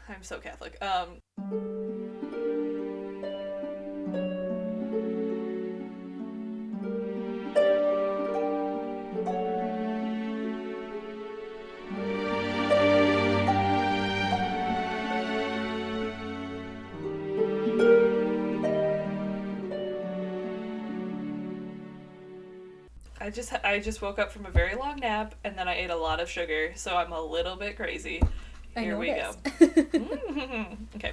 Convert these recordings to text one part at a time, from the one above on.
I'm so Catholic. I just woke up from a very long nap, and then I ate a lot of sugar, so I'm a little bit crazy. Here we go. Okay.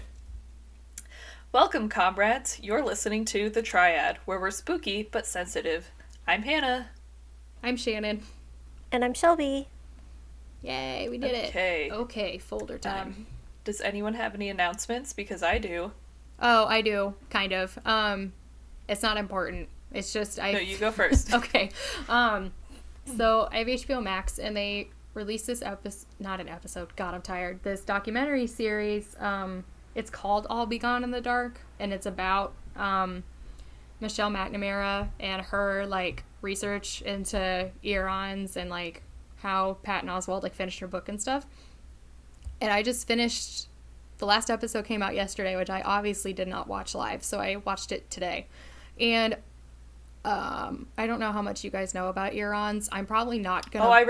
Welcome, comrades. You're listening to The Triad, where we're spooky but sensitive. I'm Hannah. I'm Shannon. And I'm Shelby. Yay, we did it. Okay, folder time. Does anyone have any announcements? Because I do. Oh, I do, kind of. It's not important. It's just No, you go first. Okay. So I have HBO Max, and they released this God, I'm tired. This documentary series. It's called I'll Be Gone in the Dark, and it's about Michelle McNamara and her research into eons and how Patton Oswalt finished her book and stuff. And I just finished. The last episode came out yesterday, which I obviously did not watch live, so I watched it today. And I don't know how much you guys know about Eons. I'm probably not gonna. Oh, I've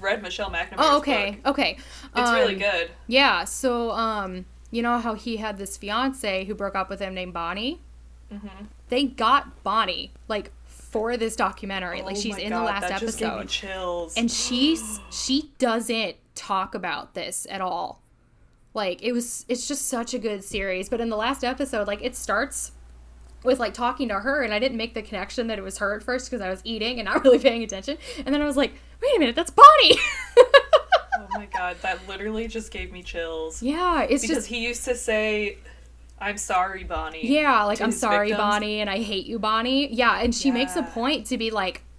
read Michelle McNamara's book. Okay. It's really good. Yeah. So, you know how he had this fiance who broke up with him named Bonnie? Mm-hmm. They got Bonnie for this documentary. She's in the last episode. Just gave me chills. And she doesn't talk about this at all. It's just such a good series. But in the last episode, it starts with talking to her, and I didn't make the connection that it was her at first because I was eating and not really paying attention, and then I was like, wait a minute, that's Bonnie. Oh my god, that literally just gave me chills. Yeah, it's because he used to say, I'm sorry, Bonnie. Yeah, I'm sorry, victims. Bonnie, and I hate you, Bonnie. Yeah, and she makes a point to be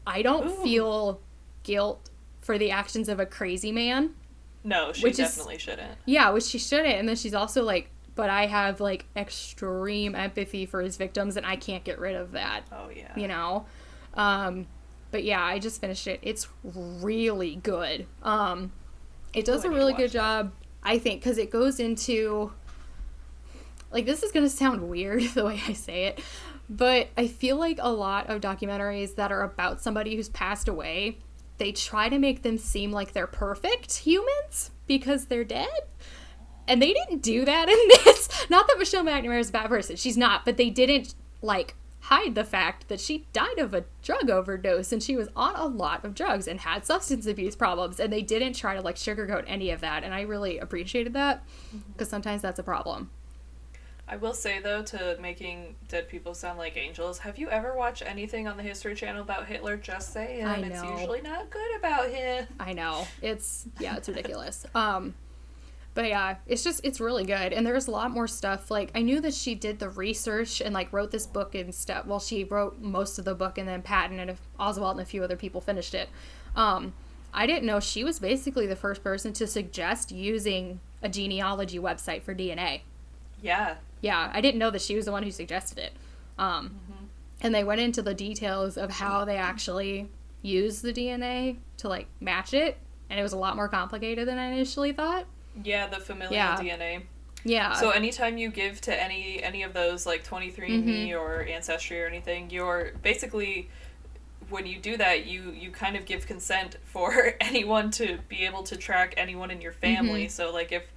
I don't feel guilt for the actions of a crazy man. No, she definitely shouldn't. Yeah, which she shouldn't, and then she's also but I have extreme empathy for his victims, and I can't get rid of that. Oh yeah. You know, but yeah, I just finished it. It's really good. It does a really good job, I think, because it goes into this is gonna sound weird the way I say it, but I feel a lot of documentaries that are about somebody who's passed away, they try to make them seem like they're perfect humans because they're dead. And they didn't do that in this. Not that Michelle McNamara is a bad person. She's not. But they didn't, hide the fact that she died of a drug overdose. And she was on a lot of drugs and had substance abuse problems. And they didn't try to, sugarcoat any of that. And I really appreciated that. Because sometimes that's a problem. I will say, though, to making dead people sound like angels, have you ever watched anything on the History Channel about Hitler? Just saying. I know. It's usually not good about him. I know. It's ridiculous. But yeah, it's really good. And there's a lot more stuff. I knew that she did the research and wrote this book and stuff. Well, she wrote most of the book, and then Patton and Oswalt and a few other people finished it. I didn't know she was basically the first person to suggest using a genealogy website for DNA. Yeah. Yeah, I didn't know that she was the one who suggested it. And they went into the details of how they actually used the DNA to match it. And it was a lot more complicated than I initially thought. Yeah, the familial DNA. Yeah. So anytime you give to any of those 23andMe or Ancestry or anything, you're basically, when you do that, you kind of give consent for anyone to be able to track anyone in your family. So if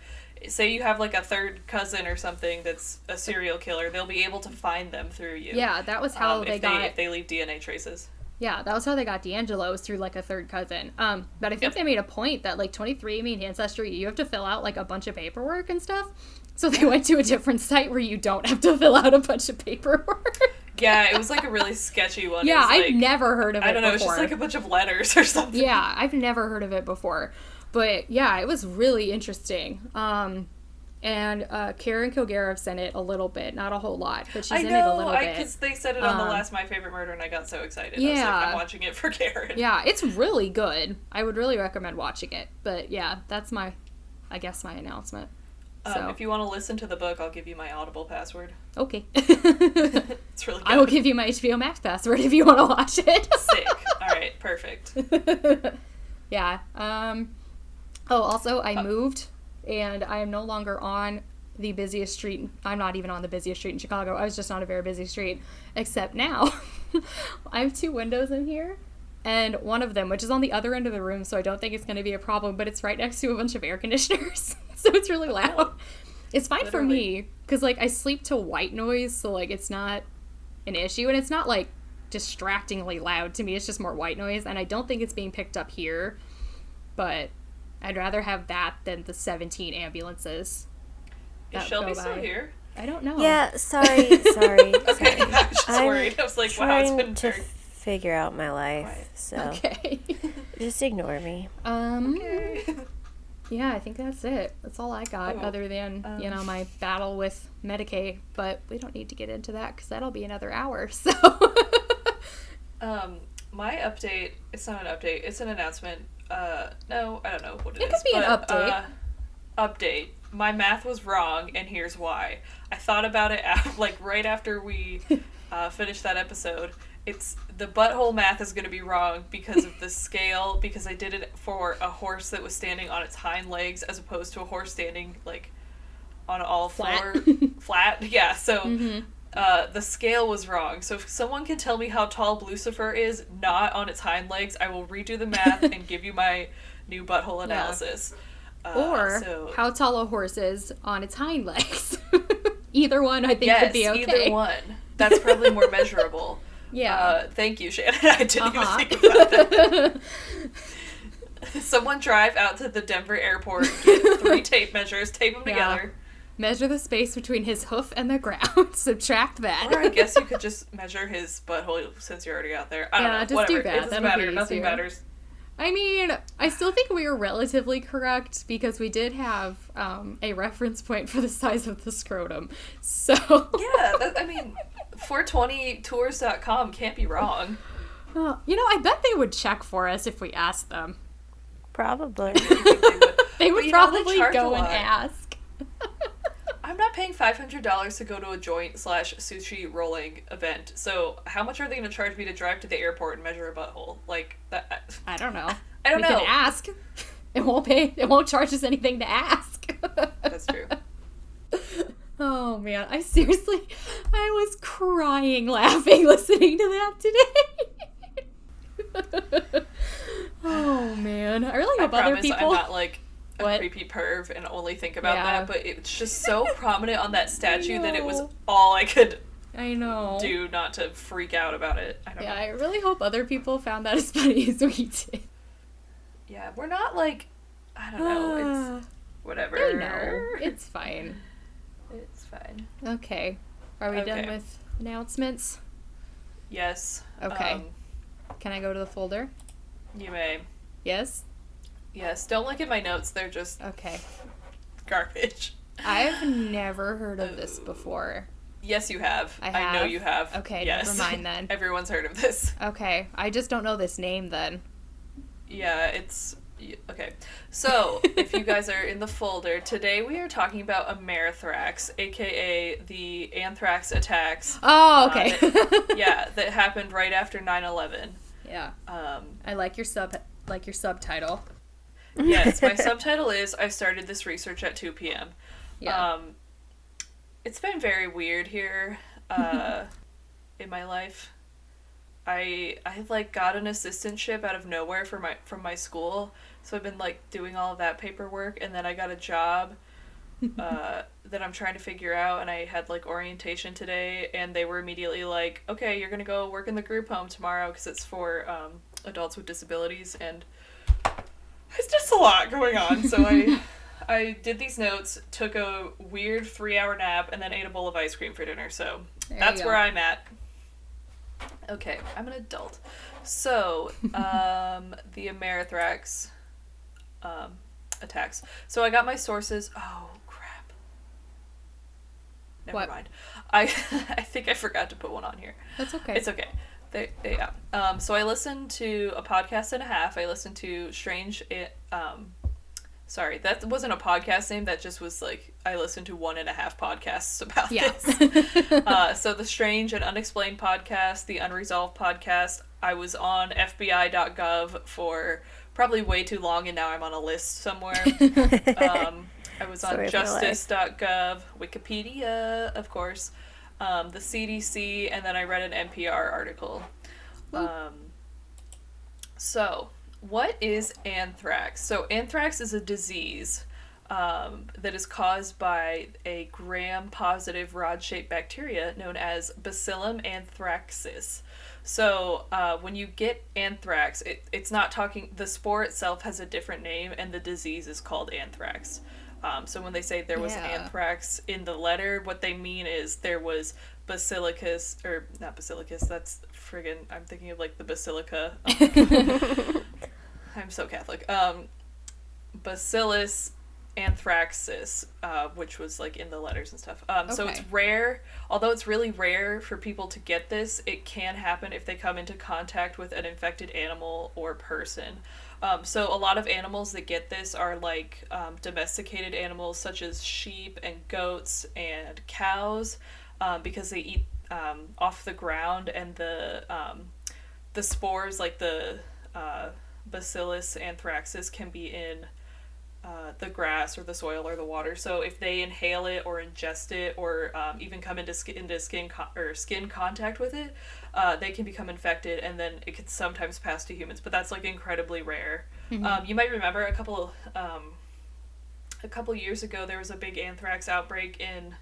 say you have a third cousin or something that's a serial killer, they'll be able to find them through you. Yeah, that was how if they leave DNA traces. Yeah, that was how they got D'Angelo, was through a third cousin. But I think they made a point that 23andMe and Ancestry, you have to fill out a bunch of paperwork and stuff. So they went to a different site where you don't have to fill out a bunch of paperwork. Yeah, it was a really sketchy one. Yeah, I've never heard of it before. I don't know, it's just a bunch of letters or something. Yeah, I've never heard of it before. But yeah, it was really interesting. And Karen Kilgariff sent it a little bit, not a whole lot, but she's in it a little bit. Because they said it on the last My Favorite Murder, and I got so excited. Yeah. I was I'm watching it for Karen. Yeah, it's really good. I would really recommend watching it. But yeah, that's my announcement. So. If you want to listen to the book, I'll give you my Audible password. Okay. It's really good. I will give you my HBO Max password if you want to watch it. Sick. All right, perfect. Yeah. Also, I moved and I am no longer on the busiest street. I'm not even on the busiest street in Chicago. I was just on a very busy street. Except now, I have 2 windows in here, and one of them, which is on the other end of the room, so I don't think it's going to be a problem, but it's right next to a bunch of air conditioners, so it's really loud. It's fine for me, because, like, I sleep to white noise, so, like, it's not an issue, and it's not, like, distractingly loud to me. It's just more white noise, and I don't think it's being picked up here, but I'd rather have that than the 17 ambulances. Is Shelby still here? I don't know. Yeah, sorry. Okay, I was just worried. I was like, wow, it's been to figure out my life, so okay. just ignore me. Okay. Yeah, I think that's it. That's all I got, other than, my battle with Medicaid, but we don't need to get into that, because that'll be another hour, so. My update, it's not an update, it's an announcement. No, I don't know what it is. It could be an update. Update. My math was wrong, and here's why. I thought about it, right after we finished that episode. It's the butthole math is going to be wrong because of the scale, because I did it for a horse that was standing on its hind legs as opposed to a horse standing, like, on all Flat. four. Flat? Yeah, so the scale was wrong. So if someone can tell me how tall Lucifer is not on its hind legs, I will redo the math and give you my new butthole analysis. Or how tall a horse is on its hind legs. Either one, I think, would be okay. Yes, either one. That's probably more measurable. Yeah. Thank you, Shannon. I didn't even think about that. Someone drive out to the Denver airport, get 3 tape measures, tape them together. Measure the space between his hoof and the ground. Subtract that. Or I guess you could just measure his butthole since you're already out there. I don't know. Just Whatever. do that. It doesn't matter. Nothing matters. I mean, I still think we were relatively correct because we did have a reference point for the size of the scrotum. So yeah, 420tours.com can't be wrong. I bet they would check for us if we asked them. Probably. They would probably go and ask. I'm not paying $500 to go to a joint/sushi rolling event. So how much are they going to charge me to drive to the airport and measure a butthole? Like that? I don't know. I don't know. We can ask. It won't charge us anything to ask. That's true. Oh man, I was crying laughing listening to that today. Oh man, I really hope other people. I'm not like a creepy perv and only think about that, but it's just so prominent on that statue that it was all I could do not to freak out about it. I don't know. I really hope other people found that as funny as we did. Yeah, we're not like, I don't know, it's whatever. I know. It's fine. It's fine. Okay. Are we done with announcements? Yes. Okay. Can I go to the folder? You may. Yes? Yes. Don't look at my notes. They're just garbage. I've never heard of this before. Yes, you have. I have? I know you have. Okay, yes. never mind then. Everyone's heard of this. Okay. I just don't know this name then. Yeah, it's... Okay. So, if you guys are in the folder, today we are talking about Amerithrax, aka the anthrax attacks. Oh, okay. That happened right after 9/11. Yeah. I like your subtitle. Yes, my subtitle is I started this research at 2 p.m. Yeah. It's been very weird here in my life. I got an assistantship out of nowhere from my school, so I've been doing all of that paperwork, and then I got a job that I'm trying to figure out, and I had orientation today, and they were immediately like, okay, you're gonna go work in the group home tomorrow because it's for adults with disabilities, and it's just a lot going on. So I did these notes, took a weird 3-hour nap, and then ate a bowl of ice cream for dinner. So that's where I'm at. Okay, I'm an adult. So, the Amerithrax attacks. So I got my sources. Oh, crap. Never mind. I think I forgot to put one on here. That's okay. It's okay. So I listened to a podcast and a half. I listened to sorry, that wasn't a podcast name. That just was I listened to 1.5 podcasts about this. So the Strange and Unexplained podcast, the Unresolved podcast. I was on FBI.gov for probably way too long, and now I'm on a list somewhere. I was on Story of my life. justice.gov, Wikipedia, of course, the CDC, and then I read an NPR article. So, what is anthrax? So, anthrax is a disease that is caused by a gram-positive rod-shaped bacteria known as Bacillum anthracis. So, when you get anthrax, it's not talking, the spore itself has a different name, and the disease is called anthrax. So when they say there was anthrax in the letter, what they mean is there was basilicus, or not basilicus, that's friggin', I'm thinking of like the basilica. I'm so Catholic. Bacillus anthraxis, which was like in the letters and stuff. So it's rare, although it's really rare for people to get this, it can happen if they come into contact with an infected animal or person. So a lot of animals that get this are like domesticated animals such as sheep and goats and cows, because they eat off the ground, and the spores, like the Bacillus anthracis, can be in the grass or the soil or the water. So if they inhale it or ingest it or even come into skin contact with it, they can become infected, and then it can sometimes pass to humans. But that's like incredibly rare. You might remember a couple years ago there was a big anthrax outbreak in,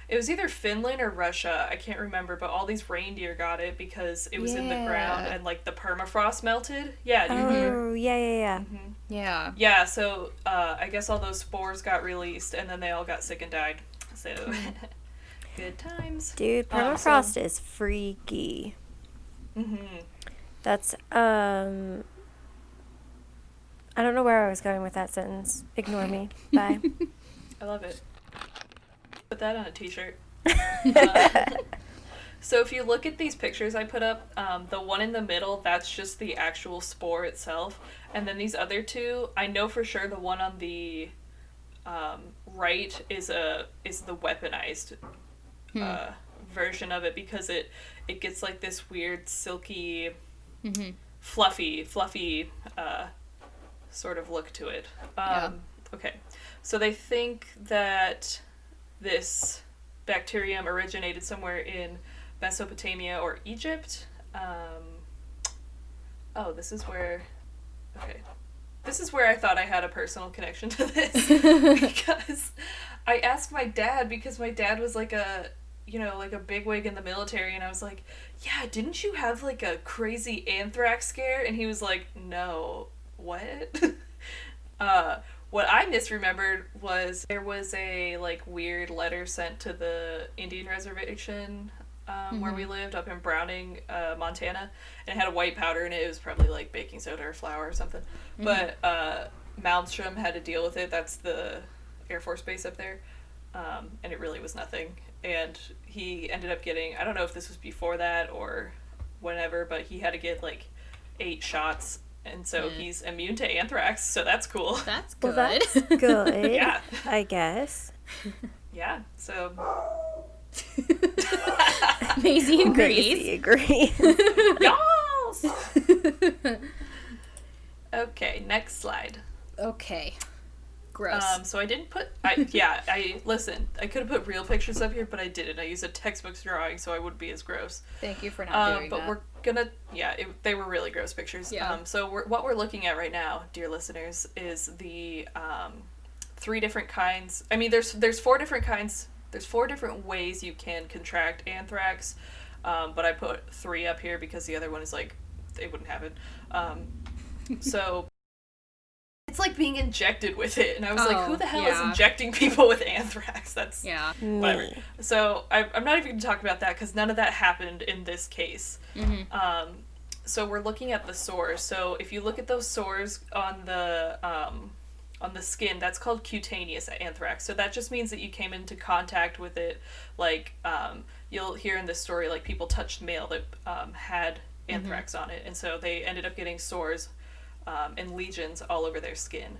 it was either Finland or Russia, I can't remember, but all these reindeer got it because it was in the ground and like the permafrost melted. Yeah, do you remember? Yeah. Mm-hmm. Yeah. Yeah, so I guess all those spores got released, and then they all got sick and died. So, good times. Dude, permafrost is freaky. Mm-hmm. That's, I don't know where I was going with that sentence. Ignore me. Bye. I love it. Put that on a t-shirt. So if you look at these pictures I put up, the one in the middle, that's just the actual spore itself. And then these other two, I know for sure the one on the right is the weaponized version of it, because it gets like this weird silky, fluffy sort of look to it. Okay, so they think that this bacterium originated somewhere in Mesopotamia or Egypt. This is where I thought I had a personal connection to this, because I asked my dad, because my dad was like a bigwig in the military, and I was like, yeah, didn't you have like a crazy anthrax scare? And he was like, no, what? What I misremembered was there was a like weird letter sent to the Indian reservation where we lived up in Browning, Montana, and it had a white powder in it. It was probably like baking soda or flour or something. But Malmstrom had to deal with it. That's the Air Force base up there. And it really was nothing. And he ended up getting, I don't know if this was before that or whenever, but he had to get like 8 shots. And so he's immune to anthrax, so that's cool. That's good. Well, that's good. Yeah. I guess. Yeah, so... Maisie agrees. Maisie agrees. Yes! Okay, next slide. Okay. Gross. So I didn't put... listen, I could have put real pictures up here, but I didn't. I used a textbook's drawing, so I wouldn't be as gross. Thank you for not doing but that. we're gonna... Yeah, they were really gross pictures. Yeah. So what we're looking at right now, dear listeners, is the 3 different kinds... I mean, there's 4 different kinds... There's 4 different ways you can contract anthrax, but I put 3 up here because the other one is like... It wouldn't happen. So... It's like being injected with it, and I was like, who the hell is injecting people with anthrax? That's whatever. So I'm not even going to talk about that because none of that happened in this case. So we're looking at the sores. So if you look at those sores on the skin, that's called cutaneous anthrax. So that just means that you came into contact with it. Like you'll hear in this story, like people touched mail that had anthrax on it, and so they ended up getting sores. And lesions all over their skin.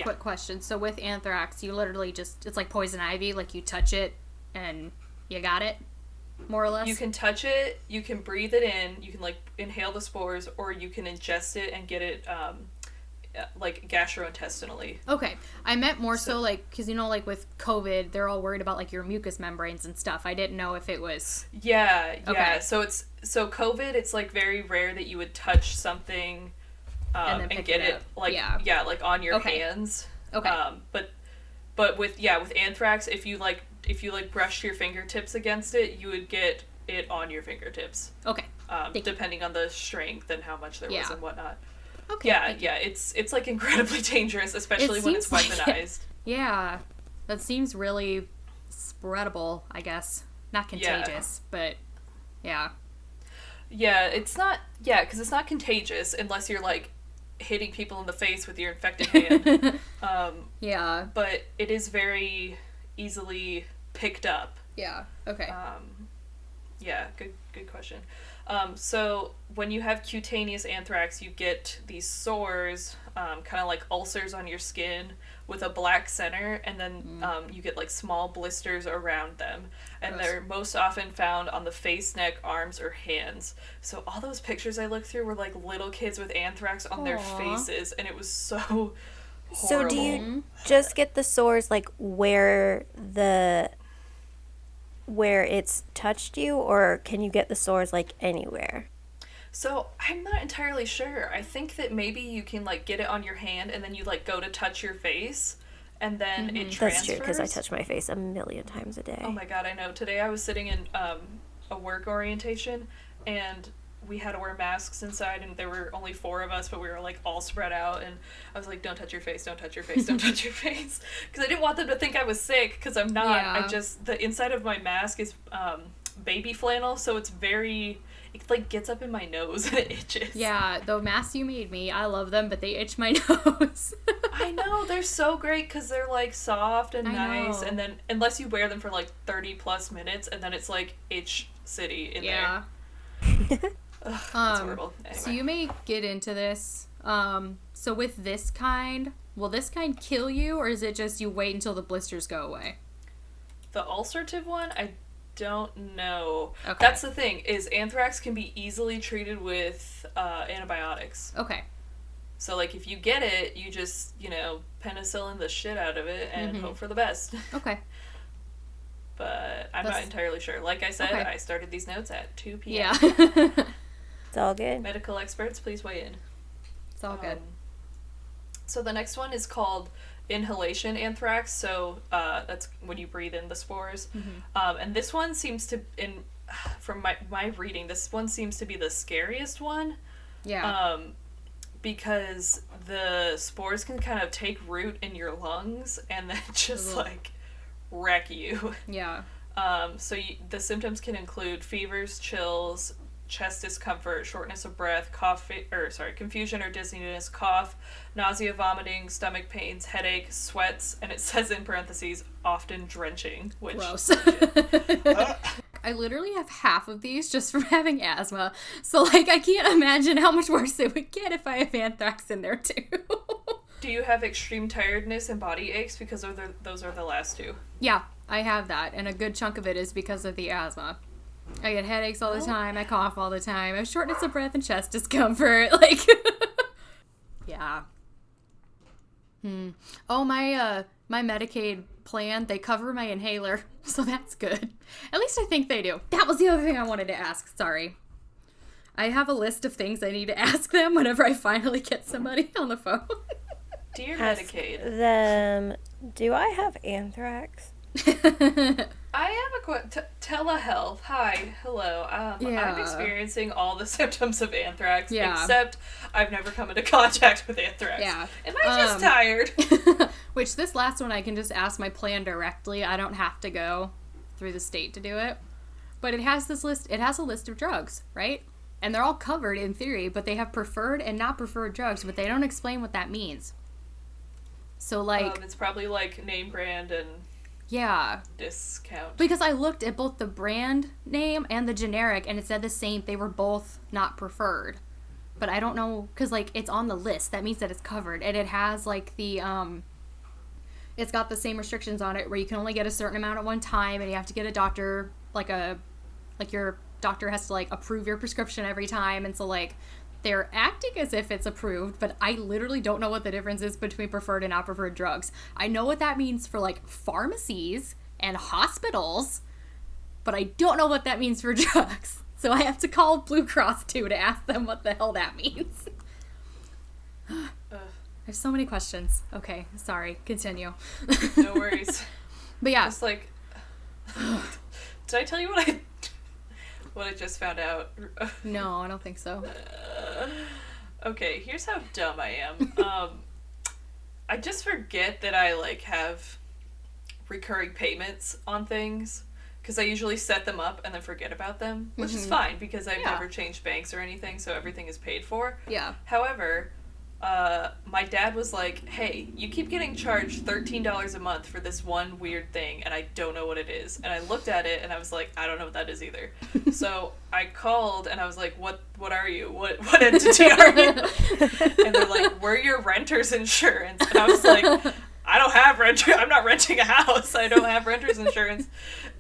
Quick question. So with anthrax, you literally it's like poison ivy, like you touch it and you got it, more or less? You can touch it, you can breathe it in, you can like inhale the spores, or you can ingest it and get it like gastrointestinally. Okay. I meant more so like, because, you know, like with COVID, they're all worried about like your mucous membranes and stuff. I didn't know if it was... Yeah. Okay. So COVID, it's like very rare that you would touch something and get it like, like on your hands. Okay. But with anthrax, if you brushed your fingertips against it, you would get it on your fingertips. Okay. Depending on the strength and how much there was and whatnot. Okay. Yeah. It's like incredibly dangerous, especially when it's weaponized. Yeah. That seems really spreadable, I guess. Not contagious, but yeah. Yeah, it's not. Yeah, because it's not contagious unless you're like hitting people in the face with your infected hand. Yeah. But it is very easily picked up. Yeah. Okay. Yeah, good question. So when you have cutaneous anthrax, you get these sores, kind of like ulcers on your skin with a black center, and then you get like small blisters around them. And they're most often found on the face, neck, arms, or hands. So all those pictures I looked through were like little kids with anthrax on their faces, and it was so horrible. So do you just get the sores like where it's touched you, or can you get the sores like anywhere? So I'm not entirely sure. I think that maybe you can like get it on your hand and then you like go to touch your face and then it transfers. That's true, because I touch my face 1,000,000 times a day. Oh my god, I know. Today I was sitting in a work orientation and we had to wear masks inside and there were only 4 of us, but we were like all spread out, and I was like, don't touch your face, don't touch your face, don't touch your face, because I didn't want them to think I was sick, because I'm not. I just, the inside of my mask is baby flannel, so it's very, it like gets up in my nose and it itches. Yeah, the masks you made me, I love them, but they itch my nose. I know, they're so great because they're like soft and nice, and then unless you wear them for like 30 plus minutes, and then it's like itch city in there. Ugh, that's horrible. Anyway. So you may get into this. So with this kind, will this kind kill you, or is it just you wait until the blisters go away? The ulcerative one, I don't know. Okay. That's the thing, is anthrax can be easily treated with antibiotics. Okay. So, like, if you get it, you just, penicillin the shit out of it and hope for the best. Okay. But I'm not entirely sure. Like I said, I started these notes at 2 p.m. Yeah. It's all good. Medical experts, please weigh in. It's all good. So the next one is called inhalation anthrax. So that's when you breathe in the spores. And this one seems to, from my reading, this one seems to be the scariest one. Yeah. Because the spores can kind of take root in your lungs and then just like wreck you. Yeah. So the symptoms can include fevers, chills, chest discomfort, shortness of breath, confusion or dizziness, cough, nausea, vomiting, stomach pains, headache, sweats, and it says in parentheses, often drenching, which... Gross. I literally have half of these just from having asthma, so, like, I can't imagine how much worse it would get if I have anthrax in there, too. Do you have extreme tiredness and body aches? Because those are the last 2. Yeah, I have that, and a good chunk of it is because of the asthma. I get headaches all the time, I cough all the time, I have shortness of breath and chest discomfort, like, yeah. Oh, my Medicaid plan, they cover my inhaler, so that's good. At least I think they do. That was the other thing I wanted to ask, sorry. I have a list of things I need to ask them whenever I finally get somebody on the phone. Dear Medicaid. Them, do I have anthrax? I have a question. Telehealth. Hi. Hello. I'm experiencing all the symptoms of anthrax, except I've never come into contact with anthrax. Yeah. Am I just tired? Which, this last one I can just ask my plan directly. I don't have to go through the state to do it. But it has this list. It has a list of drugs, right? And they're all covered in theory, but they have preferred and not preferred drugs, but they don't explain what that means. So, like... it's probably, like, name brand and... Yeah. Discount. Because I looked at both the brand name and the generic, and it said the same. They were both not preferred. But I don't know, because, like, it's on the list. That means that it's covered. And it has, like, the, it's got the same restrictions on it, where you can only get a certain amount at one time, and you have to get a doctor, like, your doctor has to, like, approve your prescription every time. And so, like, they're acting as if it's approved, but I literally don't know what the difference is between preferred and not preferred drugs. I know what that means for like pharmacies and hospitals, but I don't know what that means for drugs. So I have to call Blue Cross too to ask them what the hell that means. There's so many questions. Okay, sorry. Continue. No worries. But yeah. Just like, did I tell you what I just found out? No, I don't think so. Okay, here's how dumb I am. I just forget that I like have recurring payments on things because I usually set them up and then forget about them, which is fine because I've never changed banks or anything, so everything is paid for. Yeah. However, my dad was like, hey, you keep getting charged $13 a month for this one weird thing, and I don't know what it is. And I looked at it, and I was like, I don't know what that is either. So I called, and I was like, what are you? What entity are you? And they're like, we're your renter's insurance. And I was like, I don't have I'm not renting a house. I don't have renter's insurance.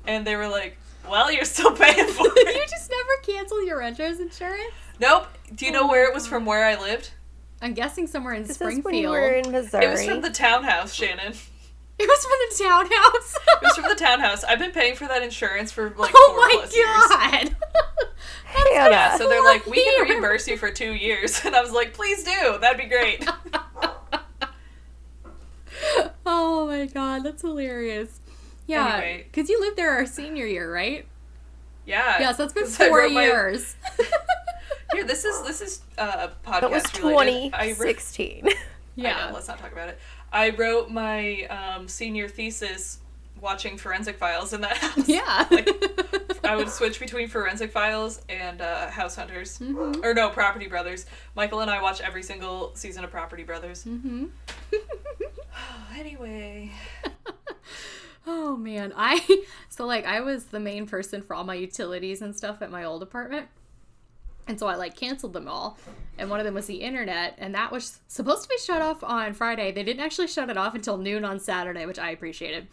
And they were like, well, you're still paying for it. You just never cancel your renter's insurance? Nope. Do you know where it was from where I lived? I'm guessing somewhere in This Springfield. is when you were in Missouri. It was from the townhouse, Shannon. It was from the townhouse? It was from the townhouse. I've been paying for that insurance for like 4+ years. Oh my god! Yeah, so they're like, we can reimburse you for 2 years. And I was like, please do. That'd be great. Oh my god, that's hilarious. Yeah, Anyway. because you lived there our senior year, right? Yeah. Yeah, so that's been 'Cause I 4 wrote years. Here, this is podcast That was related. 2016. Yeah. I know, let's not talk about it. I wrote my senior thesis watching Forensic Files in that house. Yeah. Like, I would switch between Forensic Files and House Hunters. Mm-hmm. Or no, Property Brothers. Michael and I watch every single season of Property Brothers. Mm-hmm. Anyway. Oh man, I was the main person for all my utilities and stuff at my old apartment. And so I like canceled them all. And one of them was the internet, and that was supposed to be shut off on Friday. They didn't actually shut it off until noon on Saturday, which I appreciated.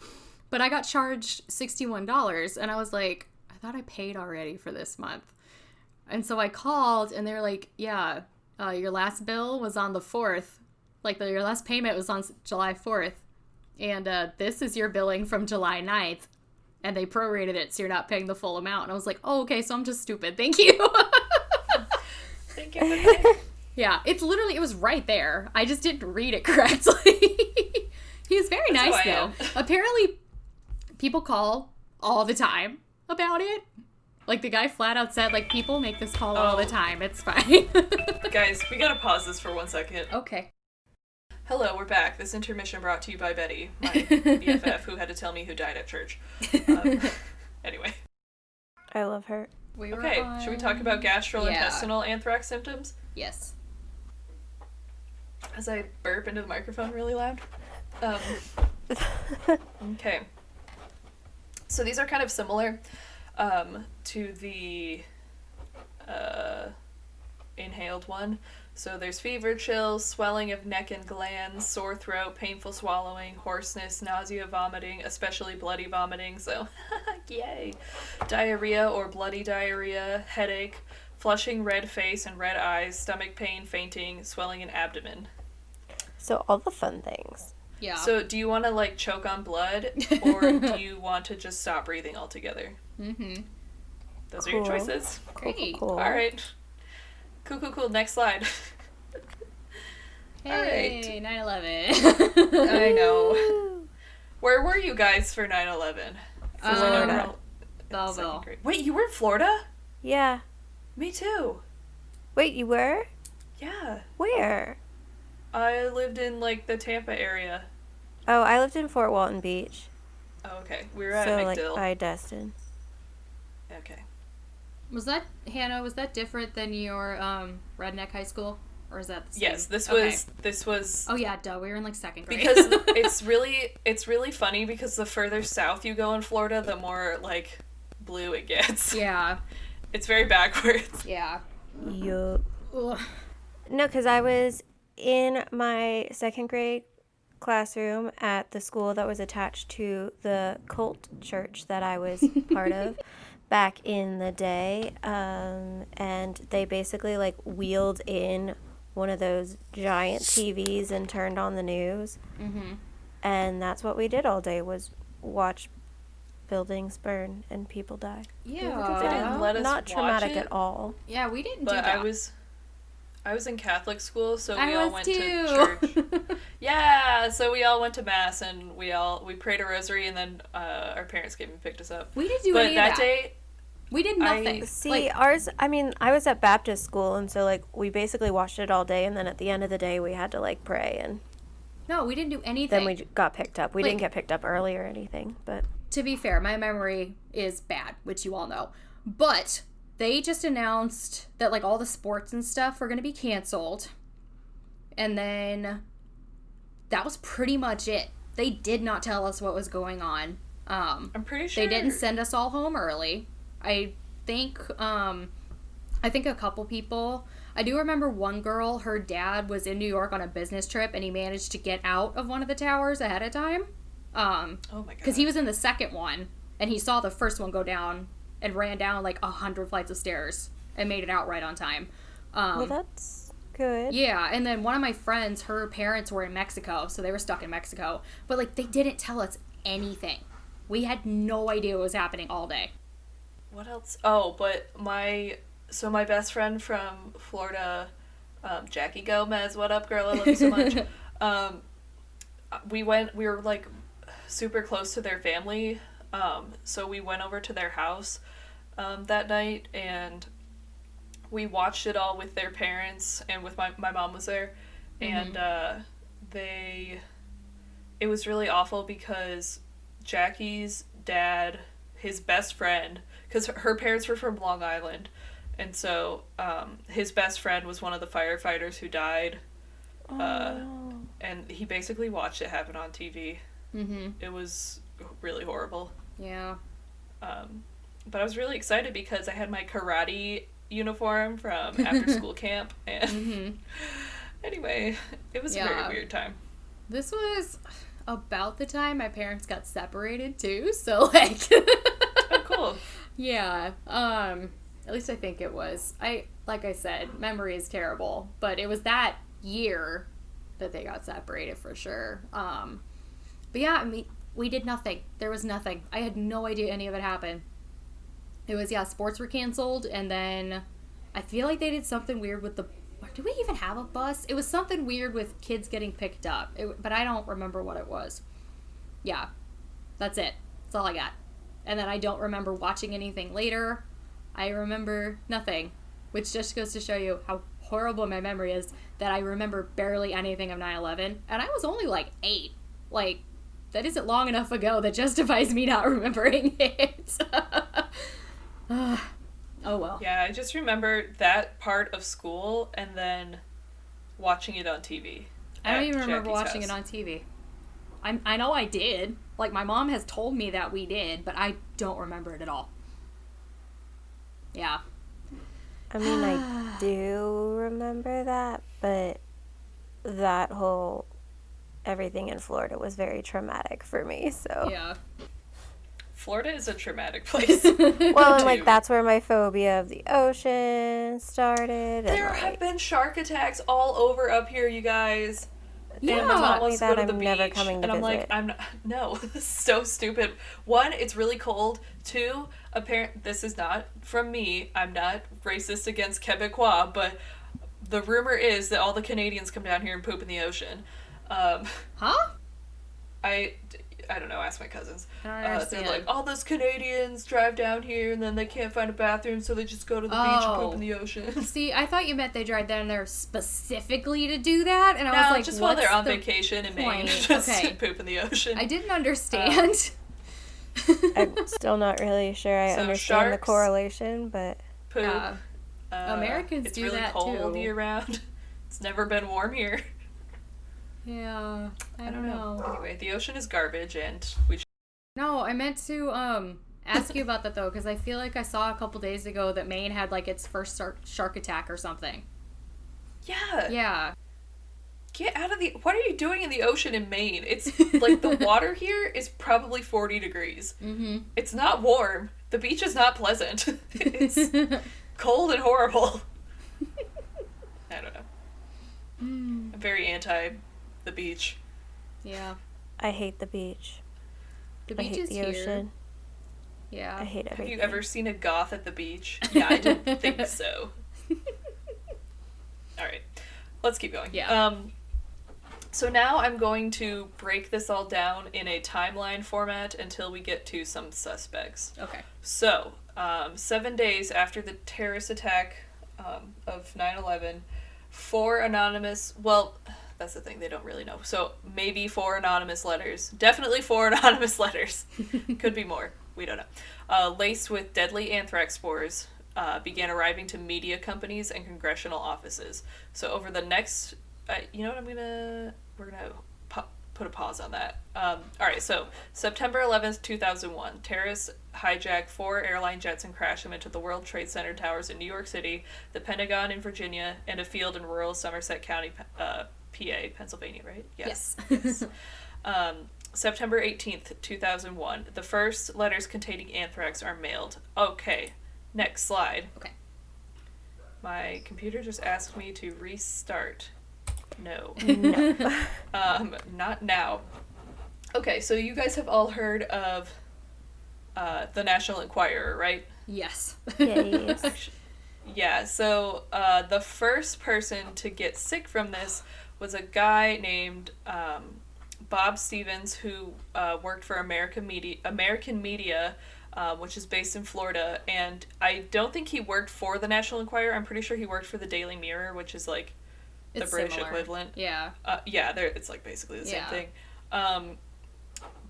But I got charged $61, and I was like, I thought I paid already for this month. And so I called, and they were like, yeah, your last bill was on the 4th. Like, your last payment was on July 4th. And this is your billing from July 9th. And they prorated it, so you're not paying the full amount. And I was like, oh, okay, so I'm just stupid. Thank you. Thank you. Yeah, it was right there. I just didn't read it correctly. He was very That's nice, who I though. am. Apparently, people call all the time about it. Like, the guy flat out said, like, people make this call all the time. It's fine. Guys, we gotta pause this for 1 second. Okay. Hello, we're back. This intermission brought to you by Betty, my BFF, who had to tell me who died at church. Anyway. I love her. Okay, should we talk about gastrointestinal anthrax symptoms? Yes. As I burp into the microphone really loud. Okay. So these are kind of similar to the inhaled one. So there's fever, chills, swelling of neck and glands, sore throat, painful swallowing, hoarseness, nausea, vomiting, especially bloody vomiting, so yay. Diarrhea or bloody diarrhea, headache, flushing red face and red eyes, stomach pain, fainting, swelling in abdomen. So all the fun things. Yeah. So do you want to like choke on blood or do you want to just stop breathing altogether? Mm-hmm. Those are your choices. Great. Cool. All right. Cool. Next slide. Hey, 9/11. I know. Where were you guys for 9/11? Belleville. Wait, you were in Florida? Yeah. Me too. Wait, you were? Yeah. Where? I lived in like the Tampa area. Oh, I lived in Fort Walton Beach. Oh, okay. We were at So, like, McDill. by Destin. Okay. Was that, Hannah, was that different than your redneck high school? Or is that the same? Yes, this was Oh yeah, duh, we were in like second grade. because it's really funny because the further south you go in Florida, the more like blue it gets. Yeah. It's very backwards. Yeah. Yup. Ugh. No, because I was in my second grade classroom at the school that was attached to the cult church that I was part of back in the day, and they basically like wheeled in one of those giant TVs and turned on the news. Mm-hmm. And that's what we did all day, was watch buildings burn and people die. Yeah. They didn't let us Not watch traumatic it, at all. Yeah, we didn't but do that. I was in Catholic school, so I we all was went too. to church. Yeah, so we all went to mass and we prayed a rosary, and then our parents came and picked us up. We didn't do But any that of that. day, We did nothing. See, ours, I mean, I was at Baptist school, and so, like, we basically watched it all day, and then at the end of the day, we had to, like, pray, and No, we didn't do anything. then we got picked up. We Like- didn't get picked up early or anything, but... To be fair, my memory is bad, which you all know. But they just announced that, like, all the sports and stuff were going to be canceled. And then that was pretty much it. They did not tell us what was going on. I'm pretty sure They didn't send us all home early. I think a couple people. I do remember one girl, her dad was in New York on a business trip, and he managed to get out of one of the towers ahead of time. Oh my god. Because he was in the second one, and he saw the first one go down and ran down like 100 flights of stairs and made it out right on time. well, that's good. Yeah, and then one of my friends, her parents were in Mexico, so they were stuck in Mexico. But, like, they didn't tell us anything. We had no idea what was happening all day. What else? Oh, but my best friend from Florida, Jackie Gomez, what up, girl? I love you so much. We were like super close to their family, so we went over to their house that night, and we watched it all with their parents, and with my mom was there, and it was really awful because Jackie's dad, his best friend, because her parents were from Long Island, and so his best friend was one of the firefighters who died, and he basically watched it happen on TV. Mm-hmm. It was really horrible. Yeah. But I was really excited because I had my karate uniform from after school camp, and anyway, it was a very weird time. This was about the time my parents got separated too, so like Oh, cool. yeah. At least I think it was. Like I said, memory is terrible, but it was that year that they got separated for sure. But yeah, I mean, we did nothing. There was nothing. I had no idea any of it happened. It was, sports were canceled, and then I feel like they did something weird with the... Do we even have a bus? It was something weird with kids getting picked up, but I don't remember what it was. Yeah, that's it. That's all I got. And then I don't remember watching anything later. I remember nothing, which just goes to show you how horrible my memory is, that I remember barely anything of 9/11, and I was only like 8. Like, that isn't long enough ago that justifies me not remembering it. Oh well. Yeah, I just remember that part of school and then watching it on TV. I don't even remember Jackie's watching house. it on TV. I know I did. Like, my mom has told me that we did, but I don't remember it at all. Yeah. I mean, I do remember that, but that whole everything in Florida was very traumatic for me, so... Yeah. Florida is a traumatic place. Well, and, like, that's where my phobia of the ocean started. There and, have like, been shark attacks all over up here, you guys. Yeah. And my mom wants to go That to the I'm beach, never coming to and I'm like, visit. I'm not, no, this is so stupid. 1, it's really cold. 2, this is not from me. I'm not racist against Quebecois, but the rumor is that all the Canadians come down here and poop in the ocean. Huh? I don't know, ask my cousins. I don't They're understand. like, all those Canadians drive down here and then they can't find a bathroom, so they just go to the beach and poop in the ocean. See, I thought you meant they drive down there specifically to do that, and I was like, just while they're on what's the vacation in Maine, point? just Okay. poop in the ocean. I didn't understand. I'm still not really sure I So understand the sharks- correlation, but... Poop. Yeah. Americans it's do really that, cold too. year round. It's never been warm here. Yeah, I don't know. Anyway, the ocean is garbage, and we should... No, I meant to ask you about that though, because I feel like I saw a couple days ago that Maine had like its first shark attack or something. Yeah. Yeah. get out of the... What are you doing in the ocean in Maine? It's, like, the water here is probably 40 degrees. Mm-hmm. It's not warm. The beach is not pleasant. It's cold and horrible. I don't know. I'm very anti the beach. Yeah. I hate the beach. The I beach hate is the here. ocean. Yeah. I hate Have everything. you ever seen a goth at the beach? Yeah, I didn't think so. Alright. Let's keep going. Yeah. So now I'm going to break this all down in a timeline format until we get to some suspects. Okay. So, 7 days after the terrorist attack of 9/11, 4 anonymous... Well, that's the thing, they don't really know. So, maybe 4 anonymous letters. Definitely 4 anonymous letters. Could be more. We don't know. Laced with deadly anthrax spores, began arriving to media companies and congressional offices. So, over the next... you know what, we're gonna put a pause on that. Alright, so September 11th, 2001, terrorists hijacked 4 airline jets and crashed them into the World Trade Center towers in New York City, the Pentagon in Virginia, and a field in rural Somerset County, PA, Pennsylvania, right? Yes. September 18th, 2001, the first letters containing anthrax are mailed. Okay, next slide. Okay. My computer just asked me to restart. No. Not now. Okay, so you guys have all heard of the National Enquirer, right? Yes. Yes. Yeah, so the first person to get sick from this was a guy named Bob Stevens, who worked for American Media, which is based in Florida, and I don't think he worked for the National Enquirer. I'm pretty sure he worked for the Daily Mirror, which is like the British similar. equivalent. Yeah. Yeah, it's like basically the same thing.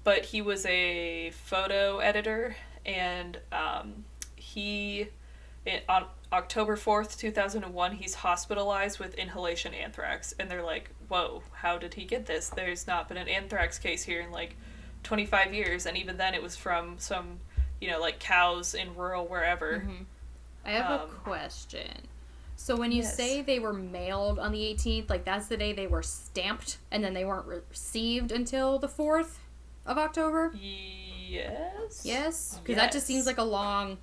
But he was a photo editor, and on October 4th, 2001, he's hospitalized with inhalation anthrax, and they're like, whoa, how did he get this? There's not been an anthrax case here in like 25 years, and even then it was from some, like cows in rural wherever. Mm-hmm. I have a question. So when you say they were mailed on the 18th, like that's the day they were stamped, and then they weren't received until the 4th of October? Yes. Yes? Because that just seems like a long...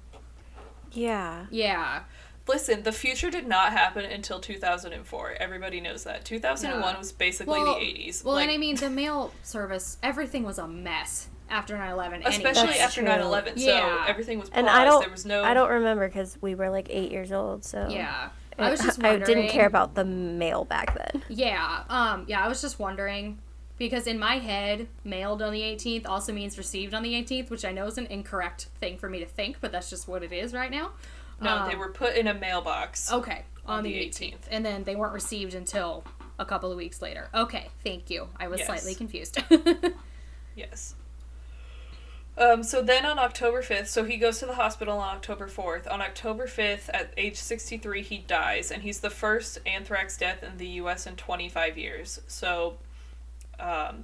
Yeah. Yeah. Listen, the future did not happen until 2004. Everybody knows that. 2001 was basically the 80s. Well, and I mean, the mail service, everything was a mess after 9/11. Especially That's after true. 9/11, so everything was paused. And I don't remember because we were like 8 years old, so... Yeah. I was just wondering. I didn't care about the mail back then. Yeah. I was just wondering, because in my head, mailed on the 18th also means received on the 18th, which I know is an incorrect thing for me to think, but that's just what it is right now. No, they were put in a mailbox. Okay, on the 18th. And then they weren't received until a couple of weeks later. Okay, thank you. I was slightly confused. Yes. So then on October 5th, so he goes to the hospital on October 4th. On October 5th, at age 63, he dies, and he's the first anthrax death in the U.S. in 25 years. So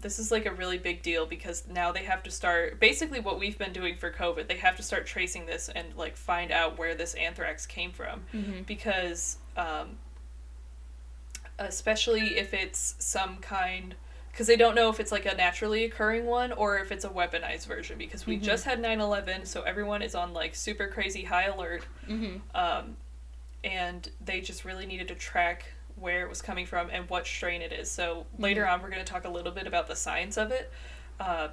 this is like a really big deal because now they have to start, basically what we've been doing for COVID, they have to start tracing this and like find out where this anthrax came from. Mm-hmm. Because especially if it's some kind... Because they don't know if it's like a naturally occurring one or if it's a weaponized version. Because we just had 9/11, so everyone is on like super crazy high alert. Mm-hmm. And they just really needed to track where it was coming from and what strain it is. So later on, we're going to talk a little bit about the science of it.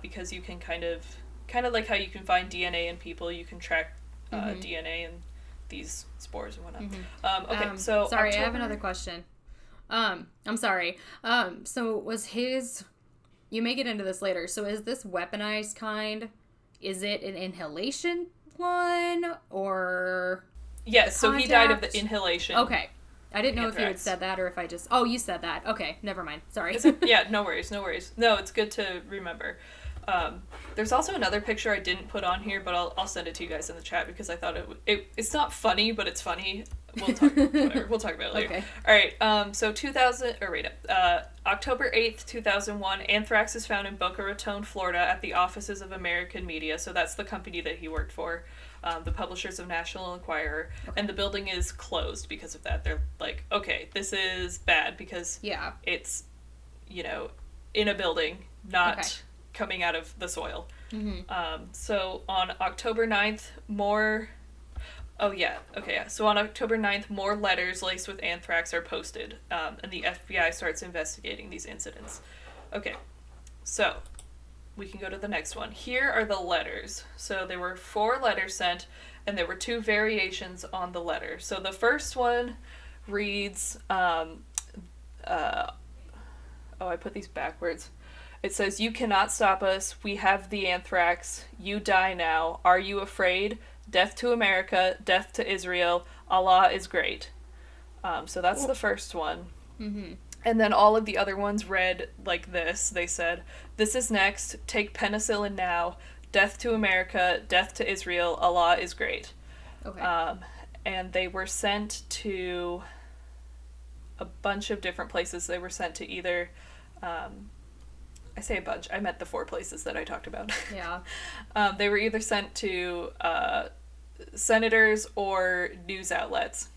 Because you can kind of like how you can find DNA in people, you can track DNA in these spores and whatnot. Okay, so sorry, I have another question. I'm sorry. So was you may get into this later, so is this weaponized kind, is it an inhalation one, or... Yes, so he died of the inhalation. Okay. I didn't know if you had said that, or if I just... Oh, you said that. Okay, never mind. Sorry. Yeah, no worries. No, it's good to remember. There's also another picture I didn't put on here, but I'll send it to you guys in the chat because I thought it's not funny, but it's funny. We'll talk about it later. Okay. All right. So October 8th, 2001, anthrax is found in Boca Raton, Florida, at the offices of American Media. So that's the company that he worked for, the publishers of National Enquirer, and the building is closed because of that. They're like, okay, this is bad because it's in a building, not Okay. coming out of the soil. Mm-hmm. So on October 9th, more. Oh, yeah. Okay, yeah. So on October 9th, more letters laced with anthrax are posted, and the FBI starts investigating these incidents. Okay, so we can go to the next one. Here are the letters. So there were 4 letters sent, and there were 2 variations on the letter. So the first one reads, I put these backwards. It says, "You cannot stop us. We have the anthrax. You die now. Are you afraid? Death to America. Death to Israel. Allah is great." So that's the first one. Mm-hmm. And then all of the other ones read like this. They said, "This is next. Take penicillin now. Death to America. Death to Israel. Allah is great." Okay. And they were sent to a bunch of different places. They were sent to either... I say a bunch. I meant the 4 places that I talked about. Yeah. They were either sent to senators or news outlets.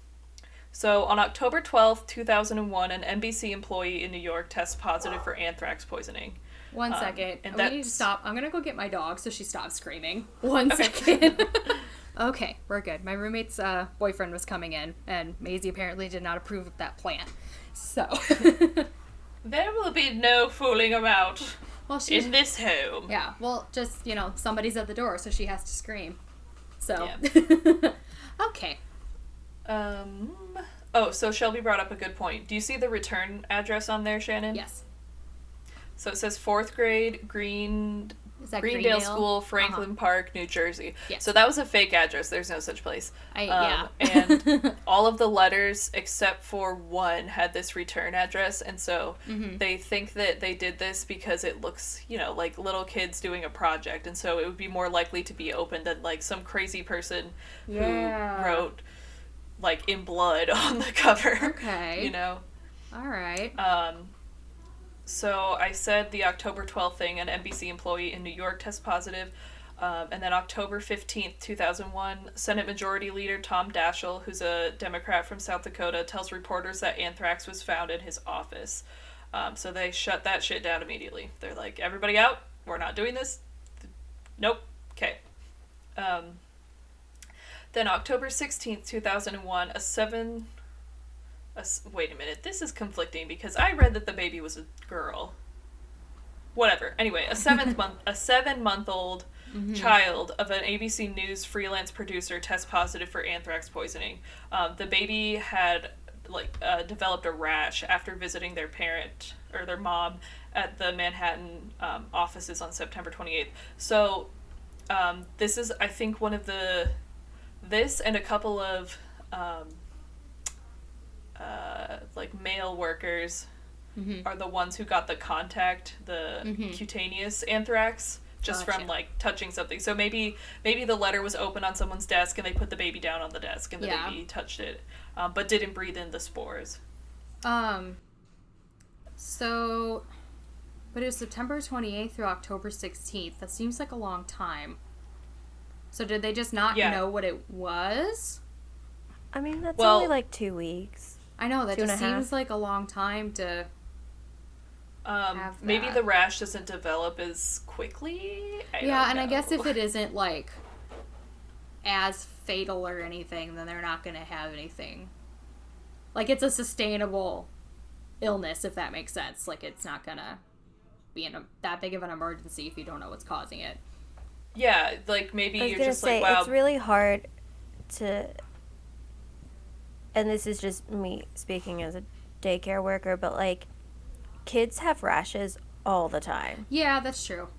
So on October 12th, 2001, an NBC employee in New York tests positive for anthrax poisoning. One second. and We need to that's- stop. I'm gonna go get my dog so she stops screaming. One second. Okay, we're good. My roommate's boyfriend was coming in, and Maisie apparently did not approve of that plan. So. There will be no fooling about Well, she's... in this home. Yeah, well, just, somebody's at the door, so she has to scream. So. Yeah. Okay. So Shelby brought up a good point. Do you see the return address on there, Shannon? Yes. So it says 4th grade, Is that Greendale Greendale? School, Franklin Park, New Jersey. Yes. So that was a fake address. There's no such place. Yeah. And all of the letters except for one had this return address, and so they think that they did this because it looks, like little kids doing a project, and so it would be more likely to be opened than like some crazy person who wrote like in blood on the cover. Okay. All right. So I said the October 12th thing, an NBC employee in New York tests positive. And then October 15th, 2001, Senate Majority Leader Tom Daschle, who's a Democrat from South Dakota, tells reporters that anthrax was found in his office. So they shut that shit down immediately. They're like, everybody out, we're not doing this. Nope. Okay. Then October 16th, 2001, wait a minute, this is conflicting because I read that the baby was a girl. Whatever. Anyway, a 7-month-old child of an ABC News freelance producer tests positive for anthrax poisoning. The baby had developed a rash after visiting their parent or their mom at the Manhattan offices on September 28th. So this is, I think, this and a couple of male workers are the ones who got the cutaneous anthrax just Gotcha. from touching something. So maybe the letter was open on someone's desk and they put the baby down on the desk and the baby touched it, but didn't breathe in the spores. So, but it was September 28th through October 16th. That seems like a long time. So did they just not know what it was? I mean, that's only 2 weeks. I know, that 2.5. just seems like a long time to have Maybe that. the rash doesn't develop as quickly. I guess if it isn't as fatal or anything, then they're not going to have anything. It's a sustainable illness, if that makes sense. It's not going to be that big of an emergency if you don't know what's causing it. Yeah, maybe you're just wow. It's really hard to, and this is just me speaking as a daycare worker, but kids have rashes all the time. Yeah, that's true.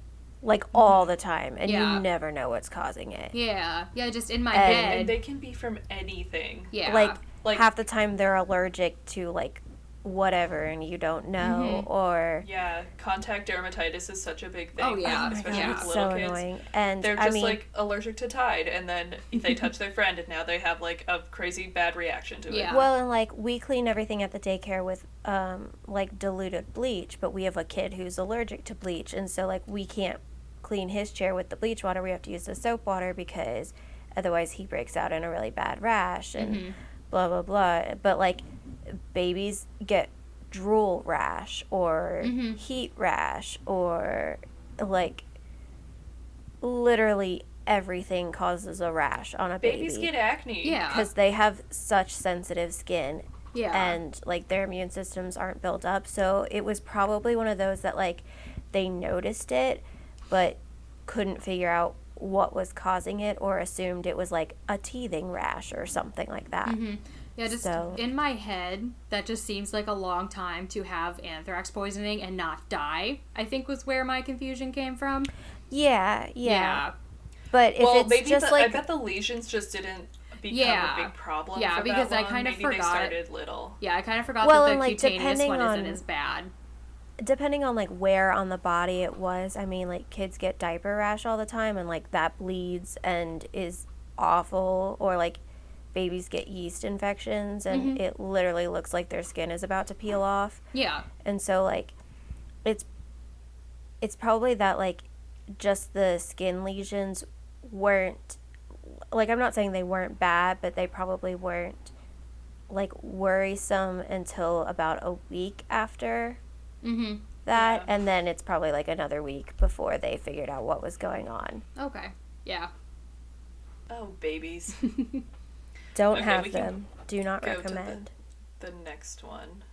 All the time, and Yeah. you never know what's causing it. Yeah, just in my And head. And they can be from anything. Yeah. Half the time they're allergic to whatever, and you don't know, or Yeah, contact dermatitis is such a big thing. Oh, yeah. Especially with it's little so kids. annoying. And They're I just mean, allergic to Tide, and then they touch their friend, and now they have a crazy bad reaction to it. Yeah. well, and we clean everything at the daycare with diluted bleach, but we have a kid who's allergic to bleach, and so we can't clean his chair with the bleach water. We have to use the soap water because otherwise he breaks out in a really bad rash and blah blah blah. But babies get drool rash or heat rash or like literally everything causes a rash on a baby. Babies get acne. Yeah. Because they have such sensitive skin. Yeah. And like their immune systems aren't built up. So it was probably one of those that like they noticed it but couldn't figure out what was causing it or assumed it was like a teething rash or something like that. Yeah, just in my head, that just seems like a long time to have anthrax poisoning and not die, I think was where my confusion came from. Yeah. But if it's maybe just like... I bet the lesions just didn't become a big problem for because that I long. kind of Maybe forgot. They started little. Yeah, I kind of forgot Well, that and, the like, cutaneous one depending isn't on- as bad. Depending on like where on the body it was, I mean, like kids get diaper rash all the time and like that bleeds and is awful, or like babies get yeast infections and it literally looks like their skin is about to peel off. Yeah. And so like it's probably that like just the skin lesions weren't, like, I'm not saying they weren't bad, but they probably weren't like worrisome until about a week after that, and then it's probably like another week before they figured out what was going on. Okay. Yeah. Oh, babies. Don't Okay, have we can them. Do not go to recommend. the next one.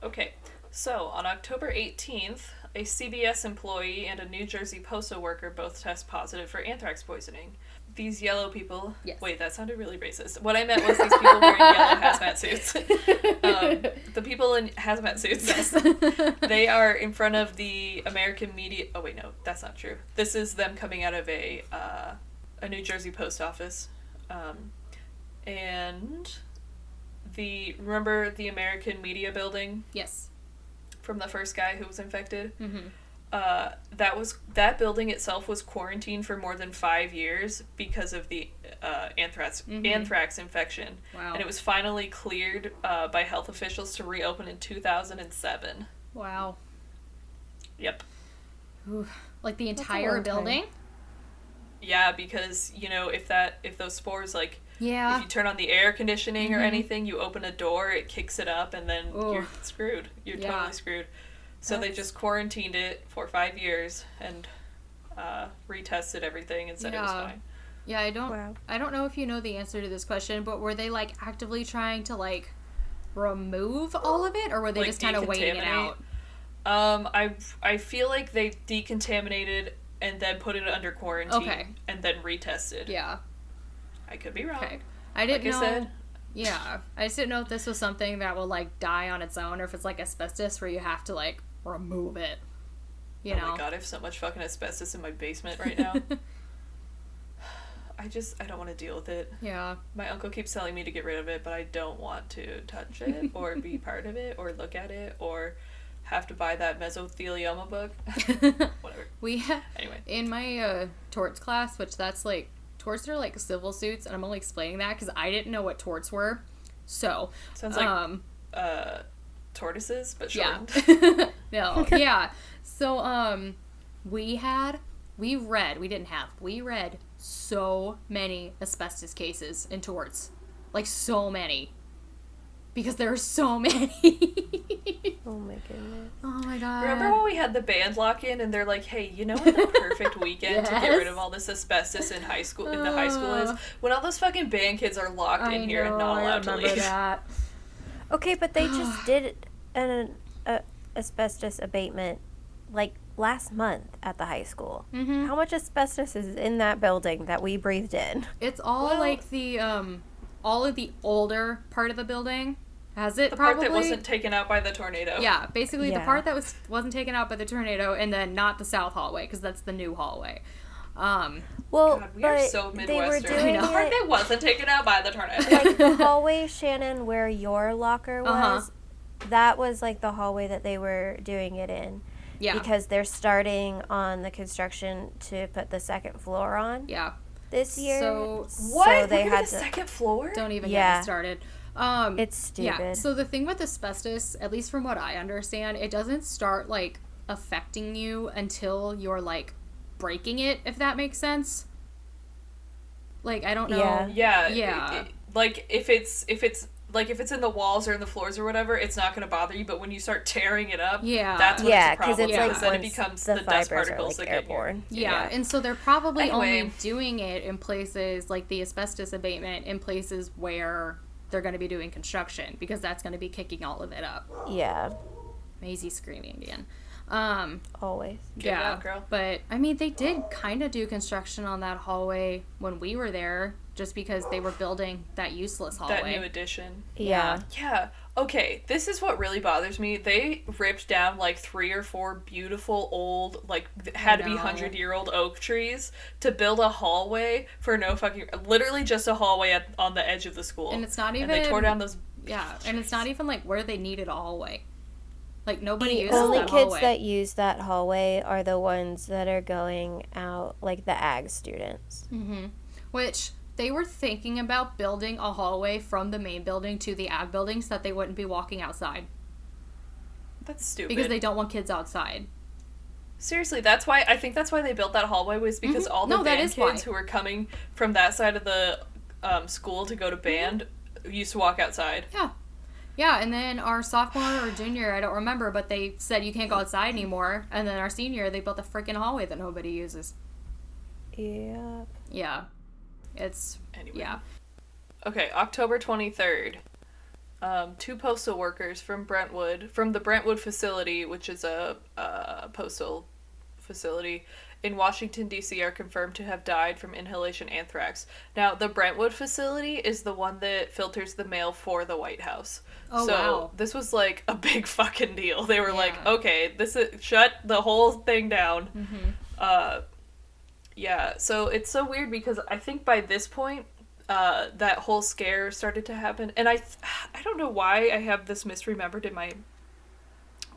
Okay, so on October 18th, a CBS employee and a New Jersey postal worker both test positive for anthrax poisoning. These yellow people... Yes. Wait, that sounded really racist. What I meant was these people wearing yellow hazmat suits. The people in hazmat suits, Yes. they are in front of the American media... Oh, wait, no, that's not true. This is them coming out of a New Jersey post office. And remember the American media building Yes. from the first guy who was infected? That building itself was quarantined for more than 5 years because of the anthrax infection. Wow. And it was finally cleared by health officials to reopen in 2007. Wow. Yep. Ooh. Like the That's a entire long time. building? Yeah, because, you know, if those spores, like, Yeah. if you turn on the air conditioning or anything, you open a door, it kicks it up, and then Ooh. you're screwed. You're Yeah. totally screwed. So they just quarantined it for 5 years and retested everything and said it was fine. Yeah, I don't know if you know the answer to this question, but were they like actively trying to like remove all of it, or were they Like, just kind of waiting it out? I feel like they decontaminated and then put it under quarantine. Okay. And then retested. Yeah. I could be wrong. Okay. I didn't Like I know. said. Yeah, I just didn't know if this was something that will like die on its own, or if it's like asbestos where you have to like remove it. You know. Oh my god, I have so much fucking asbestos in my basement right now. I don't want to deal with it. Yeah. My uncle keeps telling me to get rid of it, but I don't want to touch it or be part of it or look at it or have to buy that mesothelioma book. Whatever. Anyway. In my torts class, which that's like torts are like civil suits, and I'm only explaining that because I didn't know what torts were. So Sounds like tortoises, but shortened. Yeah. No. Yeah. So we read so many asbestos cases in torts. Like so many. Because there are so many. Oh my goodness. Oh my god. Remember when we had the band lock in and they're like, hey, you know what the perfect weekend to get rid of all this asbestos in the high school is? When all those fucking band kids are locked in here and not allowed to leave. That. Okay, but they just did an asbestos abatement like last month at the high school. Mm-hmm. How much asbestos is in that building that we breathed in? It's all like the all of the older part of the building. Has it The probably? part that wasn't taken out by the tornado. Yeah, basically the Yeah. part that wasn't taken out by the tornado, and then not the south hallway because that's the new hallway. Well, God, we are but so they were Midwestern. doing The part it that wasn't taken out by the tornado. like the hallway, Shannon, where your locker was. That was like the hallway that they were doing it in. Yeah. Because they're starting on the construction to put the second floor on Yeah. this year. So What? So they We're had gonna to. second floor? don't even get Yeah. me started. It's stupid. Yeah. So the thing with asbestos, at least from what I understand, it doesn't start like affecting you until you're like breaking it, if that makes sense. Like I don't know. Yeah. Yeah. Yeah. Like if it's like if it's in the walls or in the floors or whatever, it's not going to bother you. But when you start tearing it up, Yeah. that's when Yeah, it's a problem. because it's Because then it once becomes the the dust fibers are particles like that get airborne. Yeah, and so they're probably Anyway. only doing it in places like the asbestos abatement in places where they're going to be doing construction, because that's going to be kicking all of it up. Yeah, Maisie's screaming again. always. Get it out, girl. But I mean, they did kind of do construction on that hallway when we were there, just because they were building that useless hallway. That new addition. Yeah. Yeah. Okay, this is what really bothers me. They ripped down like 3 or 4 beautiful old, like, had to be know. 100-year-old oak trees to build a hallway for no fucking, literally just a hallway on the edge of the school. And it's not even. And they tore down those. Yeah, and it's not even like where they needed a hallway. Like, nobody The uses only that kids hallway. that use that hallway are the ones that are going out, like the ag students. Which they were thinking about building a hallway from the main building to the ag building so that they wouldn't be walking outside. That's stupid. Because they don't want kids outside. Seriously, that's why, I think that's why they built that hallway, was because all the No, that band is why. kids who were coming from that side of the school to go to band used to walk outside. Yeah. Yeah, and then our sophomore or junior, I don't remember, but they said you can't go outside anymore. And then our senior, they built a freaking hallway that nobody uses. Yeah. Yeah. It's, Anyway. yeah. Okay, October 23rd. 2 postal workers from the Brentwood facility, which is a postal facility in Washington, D.C., are confirmed to have died from inhalation anthrax. Now, the Brentwood facility is the one that filters the mail for the White House. Oh, so wow. this was like a big fucking deal. They were like, Yeah. okay, shut the whole thing down. Yeah, so it's so weird because I think by this point, that whole scare started to happen. And I don't know why I have this misremembered in my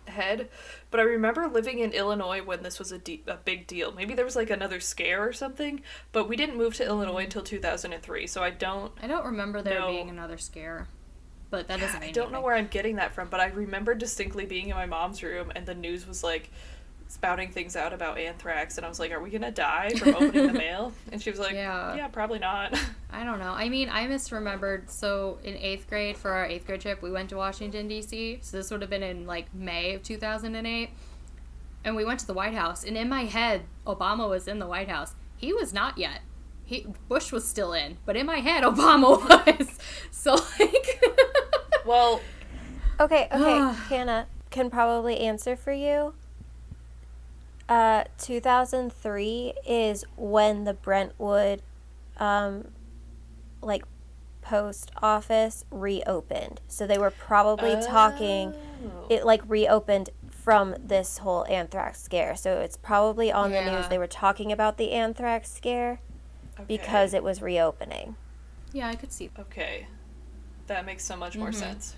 head, but I remember living in Illinois when this was a big deal. Maybe there was like another scare or something, but we didn't move to Illinois until 2003, so I don't remember there No. being another scare. But that doesn't mean I don't know anything. where I'm getting that from, but I remember distinctly being in my mom's room and the news was like spouting things out about anthrax, and I was like, are we gonna die from opening the mail? And she was like, yeah, probably not. I don't know. I mean, I misremembered. So in 8th grade, for our 8th grade trip, we went to Washington, D.C. So this would have been in like May of 2008. And we went to the White House. And in my head, Obama was in the White House. He was not yet. Bush was still in. But in my head, Obama was. So like... Well... Okay, Hannah can probably answer for you. 2003 is when the Brentwood, like, post office reopened. So they were probably talking, it, like, reopened from this whole anthrax scare. So it's probably on the news. They were talking about the anthrax scare because it was reopening. Yeah, I could see. Okay. That makes so much more sense.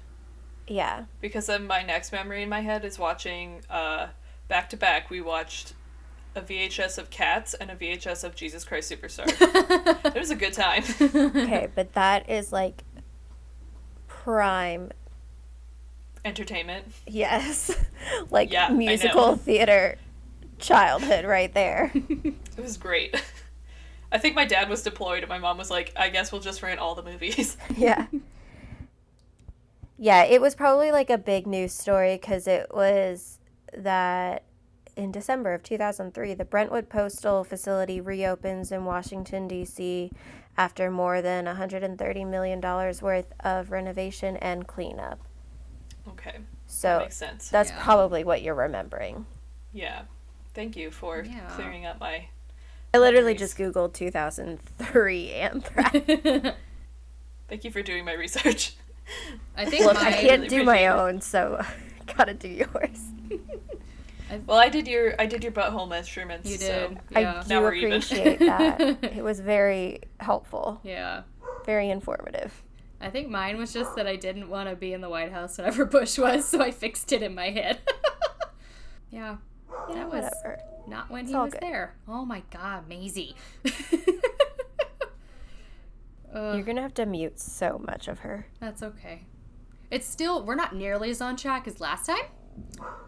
Yeah. Because then my next memory in my head is watching, back to back, we watched a VHS of Cats and a VHS of Jesus Christ Superstar. It was a good time. Okay, but that is like prime. Entertainment. Yes. Like Yeah, musical theater childhood right there. It was great. I think my dad was deployed and my mom was like, I guess we'll just rent all the movies. Yeah. Yeah, it was probably like a big news story because it was that in December of 2003, the Brentwood Postal Facility reopens in Washington, D.C. after more than $130 million worth of renovation and cleanup. Okay. So that makes sense. that's probably what you're remembering. Yeah. Thank you for clearing up my... I literally just Googled 2003 anthrax. Thank you for doing my research. I think Look, I can't really do my appreciate it. own, so gotta do yours. Well, I did your butthole measurements. You did. So. Yeah. I Now do we're even. appreciate that. It was very helpful, Yeah. very informative. I think mine was just that I didn't want to be in the White House whenever Bush was, so I fixed it in my head. Yeah. Yeah, That was whatever. not when It's he all was good. there. Oh my god, Maisie. You're gonna have to mute so much of her. That's okay. It's still, we're not nearly as on track as last time,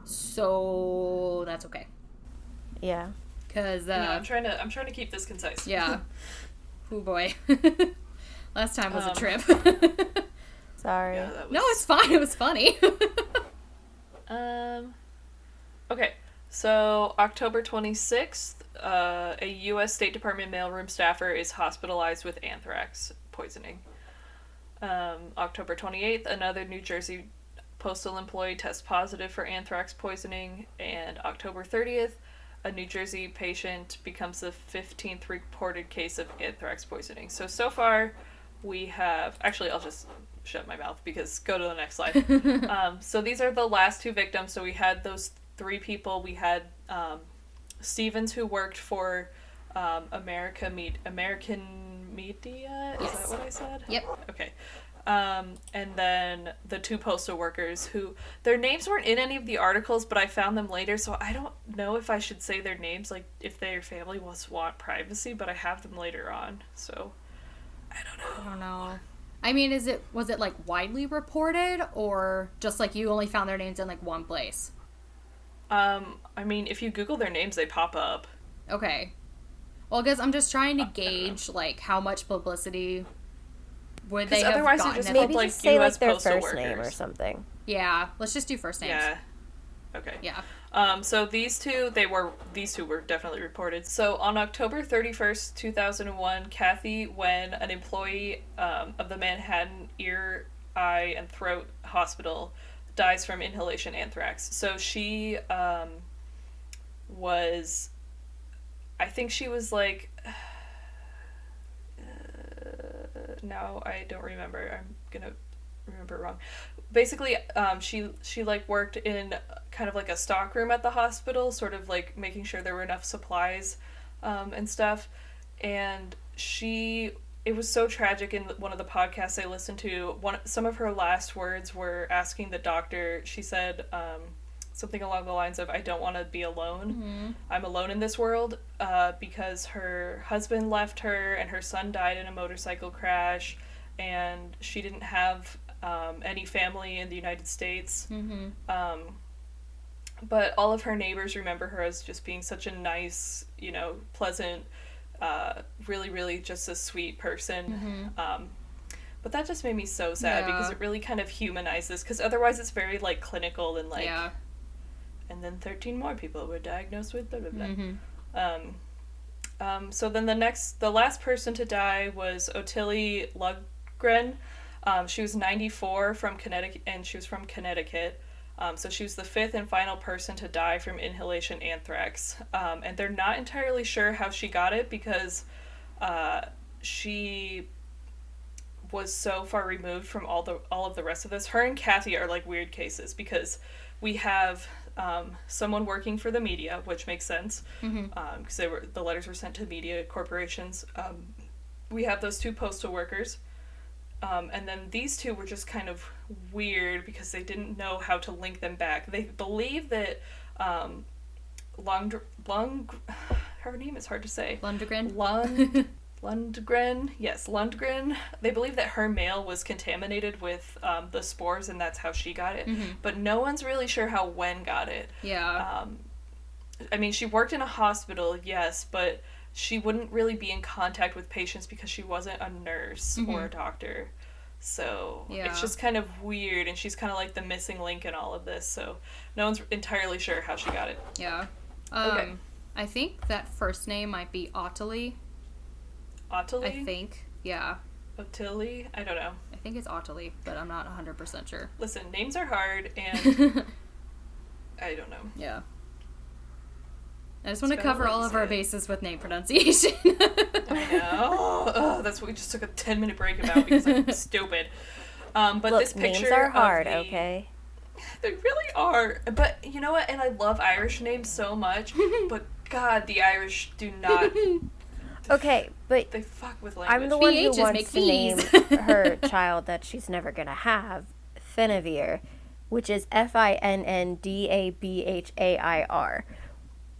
so that's okay. Yeah. Cause No, I'm trying to keep this concise. yeah. Oh boy. Last time was a trip. Sorry. Yeah, that was... No, it's fine. It was funny. Okay, so October 26th, a U.S. State Department mailroom staffer is hospitalized with anthrax poisoning. October 28th, another New Jersey postal employee tests positive for anthrax poisoning. And October 30th, a New Jersey patient becomes the 15th reported case of anthrax poisoning. So far, we have... Actually, I'll just shut my mouth because go to the next slide. So these are the last two victims. So we had those 3 people. We had Stevens, who worked for American Media. Is that what I said? Yep. Okay. And then the 2 postal workers who, their names weren't in any of the articles, but I found them later, so I don't know if I should say their names, like if their family want privacy, but I have them later on, so I don't know. I mean, was it like widely reported, or just like you only found their names in like one place? I mean, if you Google their names, they pop up. Okay. Well, because I'm just trying to gauge like how much publicity would they have otherwise gotten. it just Maybe like just say US like their postal first workers. name or something. Yeah, let's just do first names. Yeah. Okay. Yeah. So these two were definitely reported. So on October 31st, 2001, Kathy Wen, an employee of the Manhattan Ear, Eye, and Throat Hospital, dies from inhalation anthrax. So she was, I think she was like, now I don't remember. I'm gonna remember it wrong. Basically, she like worked in kind of like a stock room at the hospital, sort of like making sure there were enough supplies and stuff. And it was so tragic. In one of the podcasts I listened to, some of her last words were asking the doctor. She said something along the lines of, "I don't want to be alone. Mm-hmm. I'm alone in this world," because her husband left her and her son died in a motorcycle crash, and she didn't have any family in the United States. Mm-hmm. But all of her neighbors remember her as just being such a nice, pleasant, really, really just a sweet person. Mm-hmm. But that just made me so sad because it really kind of humanizes, because otherwise it's very like clinical and like, and then 13 more people were diagnosed with blah blah blah. Mm-hmm. So then the last person to die was Ottilie Lundgren. She was 94 from Connecticut, and she was from Connecticut. So she was the 5th and final person to die from inhalation anthrax. And they're not entirely sure how she got it because she was so far removed from all of the rest of this. Her and Kathy are like weird cases because we have someone working for the media, which makes sense because the letters were sent to media corporations. We have those 2 postal workers. And then these 2 were just kind of weird because they didn't know how to link them back. They believe that her name is hard to say. Lundgren. Yes, Lundgren. They believe that her mail was contaminated with the spores, and that's how she got it. Mm-hmm. But no one's really sure how Wen got it. Yeah. I mean, she worked in a hospital, yes, but she wouldn't really be in contact with patients because she wasn't a nurse or a doctor. So it's just kind of weird, and she's kind of like the missing link in all of this. So no one's entirely sure how she got it. Yeah. Okay. I think that first name might be Ottilie. Ottilie? I think. Yeah. Ottilie? I don't know. I think it's Ottilie, but I'm not 100% sure. Listen, names are hard, and I don't know. Yeah. I just want to cover all of our bases with name pronunciation. I know. Ugh, that's what we just took a 10-minute break about because I'm stupid. But look, this picture names are hard, of okay? They really are. But you know what? And I love Irish names so much, but God, the Irish do not... Okay, but they fuck with language. I'm the one who BHs wants to name her child that she's never going to have, Finnabhair, which is Finndabair.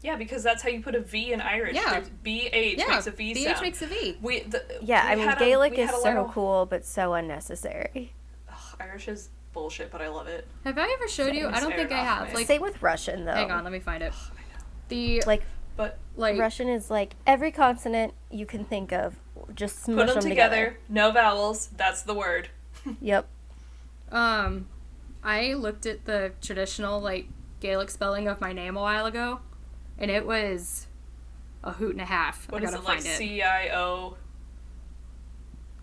Yeah, because that's how you put a V in Irish. Yeah. BH makes a V sound. BH makes a V. Gaelic is so cool, but so unnecessary. Ugh, Irish is bullshit, but I love it. Have I ever showed you? I don't think I have. Like, same with Russian, though. Hang on, let me find it. Russian is like every consonant you can think of, just smush put them together. No vowels. That's the word. Yep. I looked at the traditional, like, Gaelic spelling of my name a while ago, and it was a hoot and a half. What I is gotta it, like find it.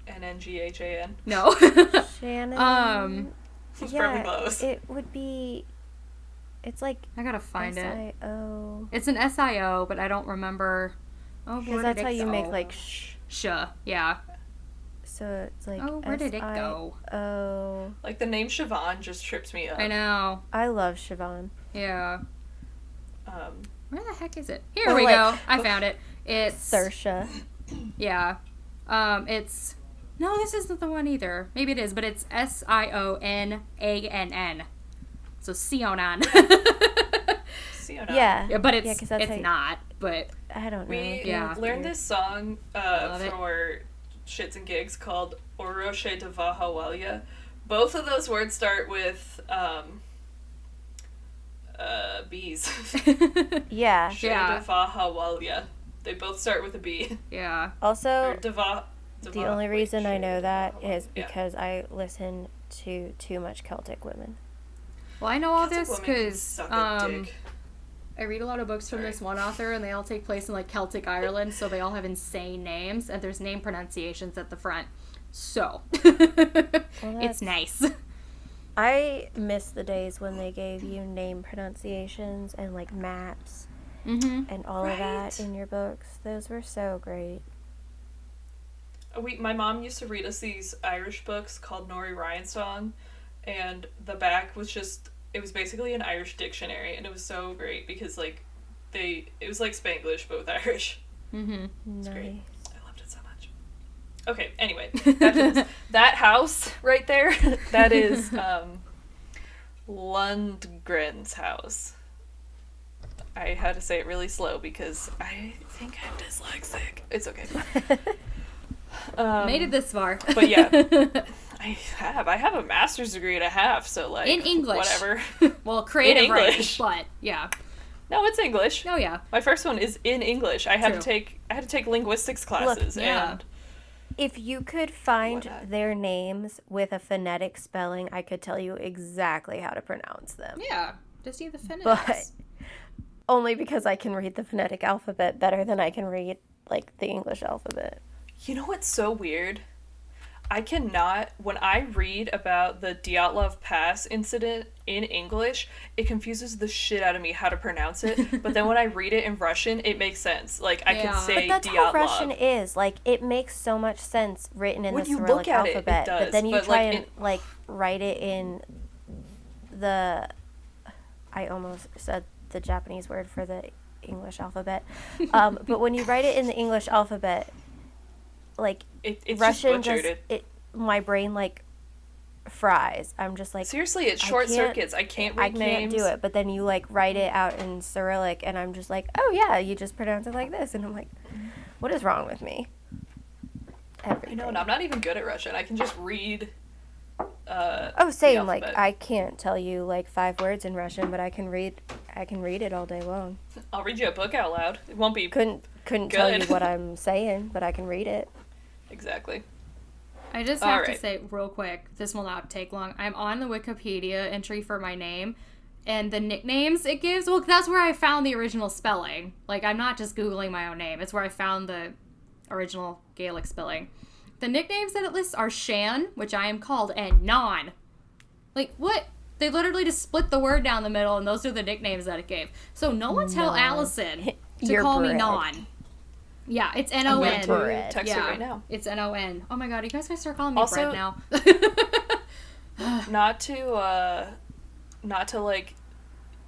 CIONNGHAN? No. Shannon. It's Yeah, probably close. it would be. It's like I gotta find it. SIO. It's an SIO, but I don't remember. Oh, Because where that's did how it you go? make like sh. Yeah. So it's like. Oh, where did it go? Oh, Like, the name Siobhan just trips me up. I know. I love Siobhan. Yeah. Um, Where the heck is it? Here Or we like- go. I found it. It's Saoirse. yeah. It's no, this isn't the one either. Maybe it is, but it's SIONANN. So Sionan. Siona. Yeah. Yeah, but it's 'cause that's how you- not. But I don't know. We Yeah. learned this song love it. for shits and gigs called Oroshe de Vahawalia. Both of those words start with B's. Yeah. Yeah. De Vahawalia. They both start with a B. yeah. Or Also, Deva. the only reason I know that is Yeah. because I listen to too much Celtic women. Well, I know all Celtic this women can because suck a dick. I read a lot of books from this one author, and they all take place in like Celtic Ireland, so they all have insane names, and there's name pronunciations at the front. So it's nice. I miss the days when they gave you name pronunciations and like maps Mm-hmm. and all of that Right. in your books. Those were so great. My mom used to read us these Irish books called Nori Ryan Song, and the back was just, it was basically an Irish dictionary, and it was so great because like it was like Spanglish but with Irish. Mm-hmm. Nice. great. I loved it so much. Okay, anyway, back to this. That house right there, that is Lundgren's house. I had to say it really slow because I think I'm dyslexic. It's okay. Made it this far. But yeah, I have a master's degree and a half, so like In English. whatever. Well, creative In writing, English. but yeah. No, it's English. Oh yeah. My first one is in English. I had True. to take linguistics classes yeah. and If you could find Whatnot. their names with a phonetic spelling, I could tell you exactly how to pronounce them. Yeah. Just need the phonetics. But only because I can read the phonetic alphabet better than I can read like the English alphabet. you know what's so weird? I cannot, when I read about the Dyatlov Pass incident in English, it confuses the shit out of me how to pronounce it. But then when I read it in Russian, it makes sense. Like, I can Yeah. say But that's how Dyatlov. Russian is. Like, it makes so much sense written in When the you Cyrillic look at it, it alphabet. does, but then you but, try like, and, like, write it in the... I almost said the Japanese word for the English alphabet. But when you write it in the English alphabet, like, It's Russian just butchered. my brain, like, fries. I'm just like... Seriously, it I short can't- circuits. I can't read I can't names. do it, but then you like write it out in Cyrillic, and I'm just like, oh yeah, you just pronounce it like this, and I'm like, what is wrong with me? I Everything. know, and I'm not even good at Russian. I can just read. Oh, same. the Like alphabet. I can't tell you like 5 words in Russian, but I can read it all day long. I'll read you a book out loud. It won't be Couldn't tell you Good. what I'm saying, but I can read it. exactly. I just have to Alright. say real quick, this will not take long. I'm on the Wikipedia entry for my name, and the nicknames it gives, well, that's where I found the original spelling. Like, I'm not just Googling my own name. It's where I found the original Gaelic spelling. The nicknames that it lists are Shan, which I am called, and Non. Like, what? They literally just split the word down the middle, and those are the nicknames that it gave. So no one tell Non. Allison to You're call me bread. Non. Yeah, it's I'm N-O-N. going Bread. to text her Yeah, right now. it's N-O-N. Oh my god, you guys gotta start calling me Also- bread now. Not to like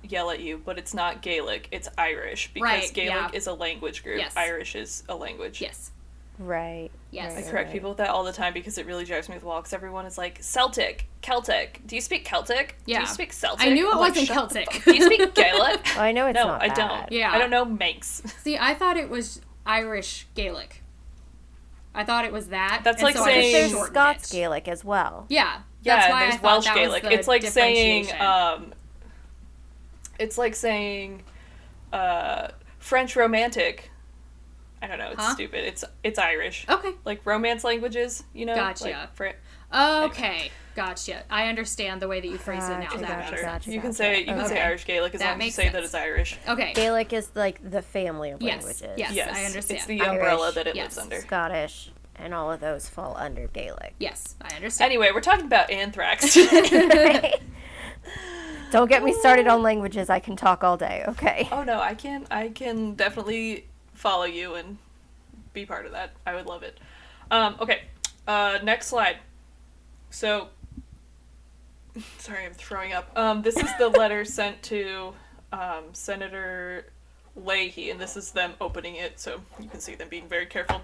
yell at you, but it's not Gaelic. It's Irish because Right, Gaelic yeah. is a language group. Yes. Irish is a language. Yes. Right. Yes. I right, correct right. people with that all the time because it really drives me up the wall. Because everyone is like Celtic, Celtic. Do you speak Celtic? Do Yeah. you speak Celtic? I knew it I'm like, wasn't "Shut the Celtic." fuck- Do you speak Gaelic? Oh, I know it's no, not I bad. don't. Yeah. I don't know Manx. See, I thought it was Irish Gaelic. I thought it was that. That's and like so I saying- just There's shortened Scots it. Gaelic as well. Yeah. Yeah, That's and why I there's thought Welsh that Gaelic. was the It's like saying differentiation. French romantic. I don't know. It's Huh? stupid. It's Irish. Okay. Like Romance languages, you know. Gotcha. Like, Okay. Gotcha. I understand the way that you phrase it now. Gotcha, That gotcha, makes gotcha. sense. You can say Okay. Irish Gaelic as That long as you makes say that sense. it's Irish. Okay. Gaelic is like the family of Yes, languages. yes. Yes, I understand. It's the Irish, umbrella that it yes. lives under. Scottish, and all of those fall under Gaelic. Yes, I understand. Anyway, we're talking about anthrax. Don't get me started on languages. I can talk all day. Okay. Oh no, I can definitely follow you and be part of that. I would love it. Okay. Next slide. So, sorry, I'm throwing up. This is the letter sent to Senator Leahy, and this is them opening it, so you can see them being very careful.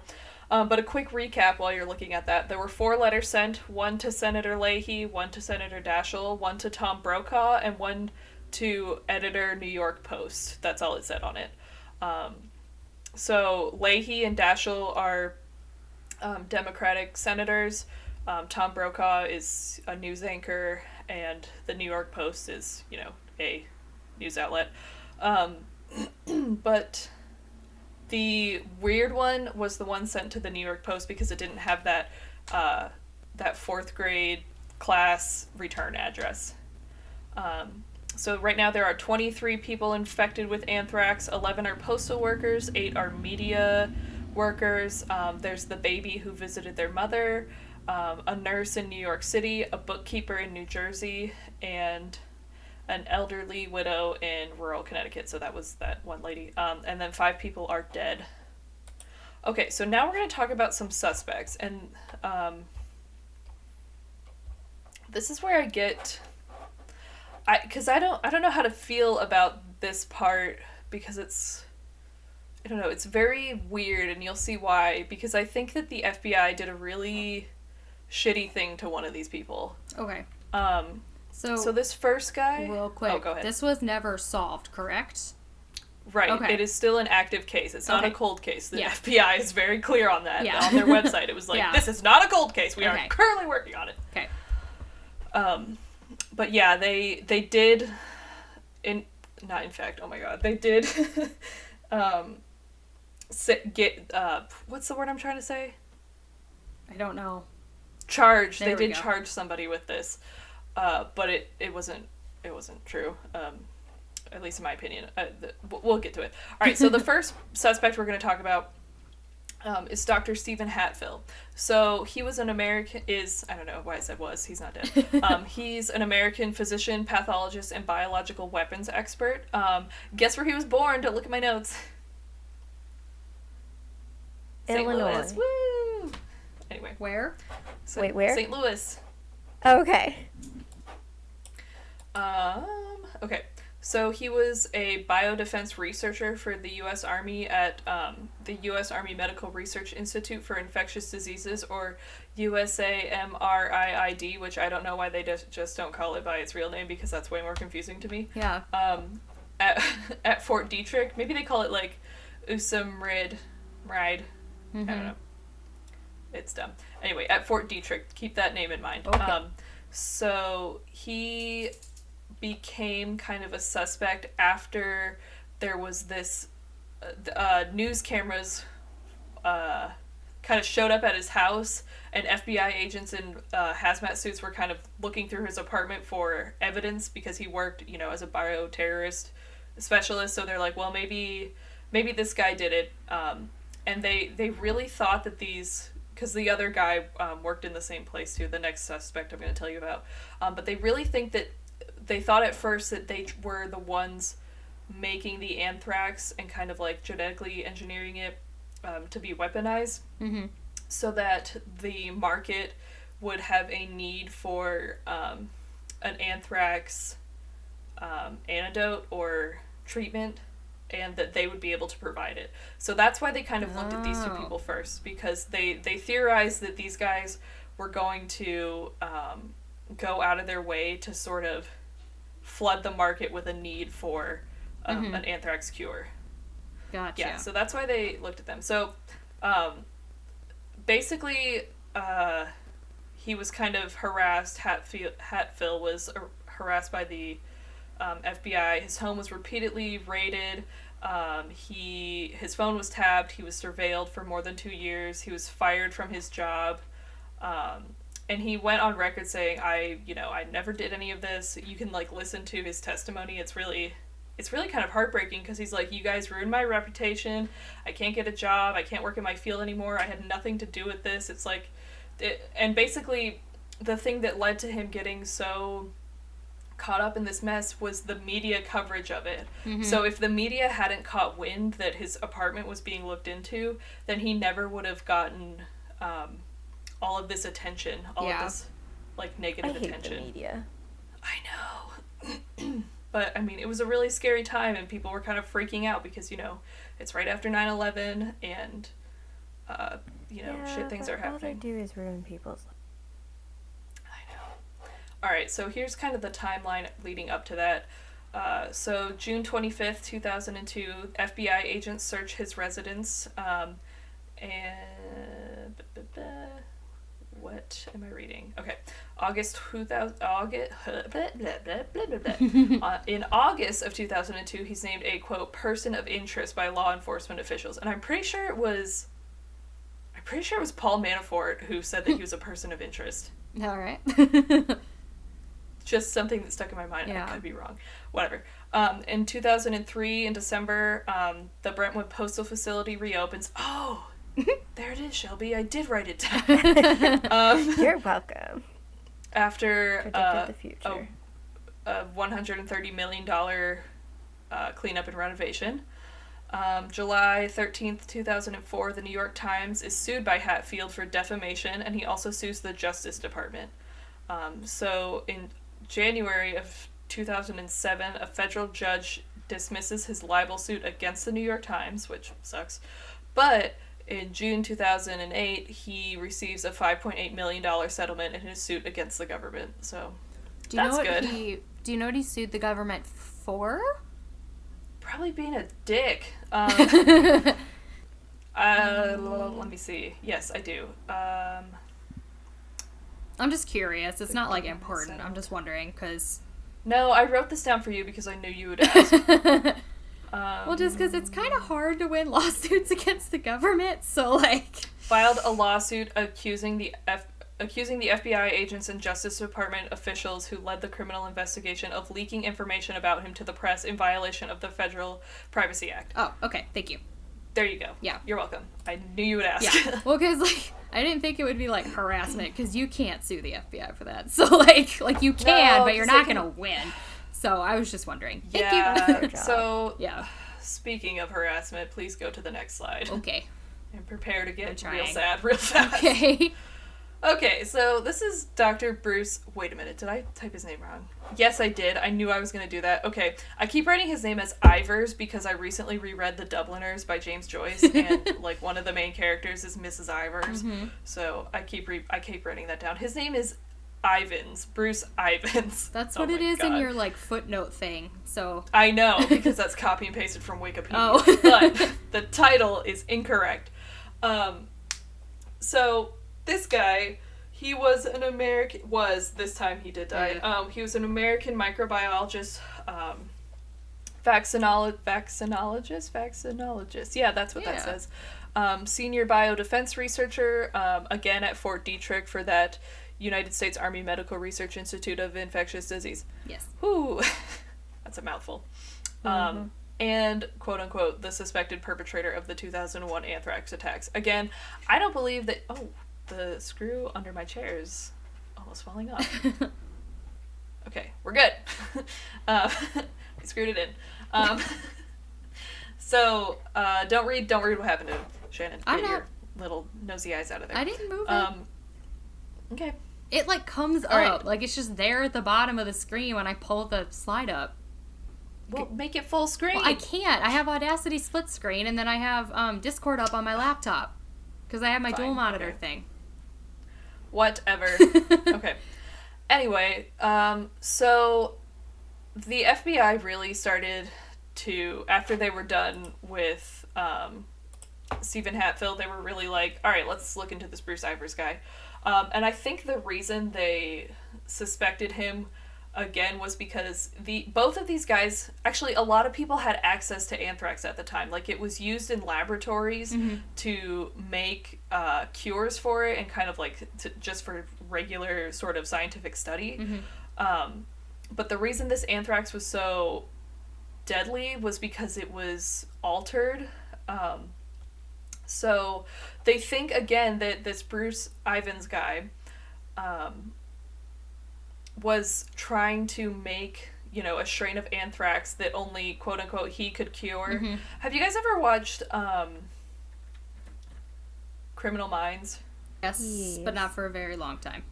But a quick recap while you're looking at that. There were 4 letters sent, one to Senator Leahy, one to Senator Daschle, one to Tom Brokaw, and one to editor New York Post. That's all it said on it. So Leahy and Daschle are Democratic senators. Tom Brokaw is a news anchor, and the New York Post is, a news outlet. But the weird one was the one sent to the New York Post because it didn't have that 4th grade class return address. So right now there are 23 people infected with anthrax. 11 are postal workers. 8 are media workers. There's the baby who visited their mother, a nurse in New York City, a bookkeeper in New Jersey, and an elderly widow in rural Connecticut. So that was that one lady. And then 5 people are dead. Okay, so now we're going to talk about some suspects. And this is where I get... Because I don't know how to feel about this part, because it's... I don't know, it's very weird, and you'll see why. Because I think that the FBI did a really shitty thing to one of these people. Okay. So this first guy... Real quick. Oh, go ahead. This was never solved, correct? Right. Okay. It is still an active case. It's not Okay. a cold case. The Yeah. FBI is very clear on that. Yeah. On their website, it was like, Yeah. this is not a cold case. We Okay. are currently working on it. Okay. But yeah, they did... Not in fact, oh my god. They did... what's the word I'm trying to say? I don't know. Charge. There They we did go. charge somebody with this. But it wasn't true. At least in my opinion. We'll get to it. All right, so the first suspect we're going to talk about is Dr. Stephen Hatfill. So he was an American, I don't know why I said was, he's not dead. He's an American physician, pathologist, and biological weapons expert. Guess where he was born? Don't look at my notes. St. Illinois. Louis. Woo! Anyway. Where? Wait, where? St. Louis. Okay. Okay. So he was a biodefense researcher for the U.S. Army at the U.S. Army Medical Research Institute for Infectious Diseases, or USAMRIID, which I don't know why they just don't call it by its real name, because that's way more confusing to me. Yeah. At Fort Detrick. Maybe they call it like USAMRID. I don't know. It's dumb. Anyway, at Fort Detrick. Keep that name in mind. Okay. So he became kind of a suspect after there was this news cameras kind of showed up at his house, and FBI agents in hazmat suits were kind of looking through his apartment for evidence, because he worked, as a bioterrorist specialist. So they're like, well, maybe this guy did it. And they really thought that these, because the other guy worked in the same place too, the next suspect I'm going to tell you about. But they really think that they thought at first that they were the ones making the anthrax and kind of like genetically engineering it to be weaponized, so that the market would have a need for an anthrax antidote or treatment, and that they would be able to provide it. So that's why they kind of looked at these 2 people first, because they theorized that these guys were going to go out of their way to sort of flood the market with a need for an anthrax cure. Gotcha. Yeah, so that's why they looked at them. So basically, he was kind of harassed. Hatfill was harassed by the FBI. His home was repeatedly raided. His phone was tapped. He was surveilled for more than 2 years. He was fired from his job. And he went on record saying, I never did any of this. You can, like, listen to his testimony. It's really kind of heartbreaking because he's like, you guys ruined my reputation. I can't get a job. I can't work in my field anymore. I had nothing to do with this. It's like, and basically the thing that led to him getting so caught up in this mess was the media coverage of it. Mm-hmm. So if the media hadn't caught wind that his apartment was being looked into, then he never would have gotten all of this attention, all of this, like, negative attention. I hate the media. I know. But, I mean, it was a really scary time, and people were kind of freaking out because, it's right after 9/11, and, things are happening. All they do is ruin people's lives. I know. Alright, so here's kind of the timeline leading up to that. So, June 25th, 2002, FBI agents search his residence, and... What am I reading? Okay. In August of 2002, he's named a, quote, person of interest by law enforcement officials. And I'm pretty sure it was Paul Manafort who said that he was a person of interest. All right. Just something that stuck in my mind. Yeah. I could be wrong. Whatever. In 2003, in December, the Brentwood Postal Facility reopens. Oh! There it is, Shelby. I did write it down. You're welcome. After Predicted the future. A $130 million cleanup and renovation. July 13th, 2004, the New York Times is sued by Hatfield for defamation, and he also sues the Justice Department. So in January of 2007, a federal judge dismisses his libel suit against the New York Times, which sucks. But in June 2008, he receives a $5.8 million settlement in his suit against the government. So, that's good. Do you know what he sued the government for? Probably being a dick. Let me see. Yes, I do. I'm just curious. It's not, like, important. I'm just wondering, because... No, I wrote this down for you because I knew you would ask. Well, just because it's kind of hard to win lawsuits against the government, so, like... Filed a lawsuit accusing the FBI agents and Justice Department officials who led the criminal investigation of leaking information about him to the press in violation of the Federal Privacy Act. Oh, okay, thank you. There you go. Yeah. You're welcome. I knew you would ask. Yeah. Well, because, like, I didn't think it would be, like, harassment, because you can't sue the FBI for that. So, like you can, but you're not going to win. So I was just wondering. Thank you. So, speaking of harassment, please go to the next slide. Okay. And prepare to get real sad real fast. Okay. Okay, so this is Dr. Bruce... Wait a minute, did I type his name wrong? Yes, I did. I knew I was going to do that. Okay, I keep writing his name as Ivers because I recently reread The Dubliners by James Joyce, and, like, one of the main characters is Mrs. Ivers. Mm-hmm. So I keep writing that down. His name is Ivans. Bruce Ivans. That's what it is in your, like, footnote thing, so... I know, because that's copy and pasted from Wikipedia. Oh. But the title is incorrect. So... This guy, he was an American... this time he did die. Yeah. He was an American microbiologist, vaccinologist. Yeah, that's what that says. Senior biodefense researcher, again at Fort Detrick for that United States Army Medical Research Institute of Infectious Disease. Yes. Whew. That's a mouthful. Mm-hmm. And, quote-unquote, the suspected perpetrator of the 2001 anthrax attacks. Again, I don't believe that... Oh, the screw under my chair is almost falling off. Okay, we're good. We screwed it in. So, don't read what happened to Shannon. Get your little nosy eyes out of there. I didn't move it. Okay. It, like, comes up. Right. Like, it's just there at the bottom of the screen when I pull the slide up. Well, make it full screen. Well, I can't. I have Audacity split screen, and then I have Discord up on my laptop. Because I have my dual monitor thing. Whatever. Okay. Anyway, so the FBI really started to, after they were done with Stephen Hatfield, they were really like, all right, let's look into this Bruce Ivers guy. And I think the reason they suspected him again, was because both of these guys, actually, a lot of people had access to anthrax at the time. Like, it was used in laboratories to make cures for it, and kind of like just for regular sort of scientific study. But the reason this anthrax was so deadly was because it was altered. So they think, again, that this Bruce Ivins guy was trying to make, you know, a strain of anthrax that only, quote unquote, he could cure. Have you guys ever watched Criminal Minds? Yes, but not for a very long time.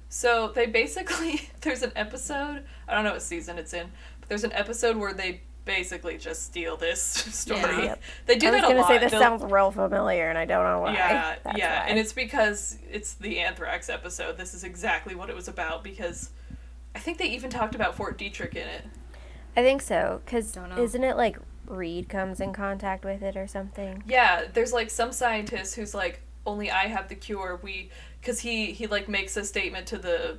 So they basically, there's an episode, I don't know what season it's in, but there's an episode where they basically just steal this story. Yeah. Yep. They do that a lot. I was going to say, this sounds real familiar, and I don't know why. Yeah, That's yeah, why. and it's because it's the anthrax episode. This is exactly what it was about, because I think they even talked about Fort Detrick in it. I think so, because Don't know. isn't it like Reed comes in contact with it or something? Yeah, there's like some scientist who's like, only I have the cure. Because he like makes a statement to the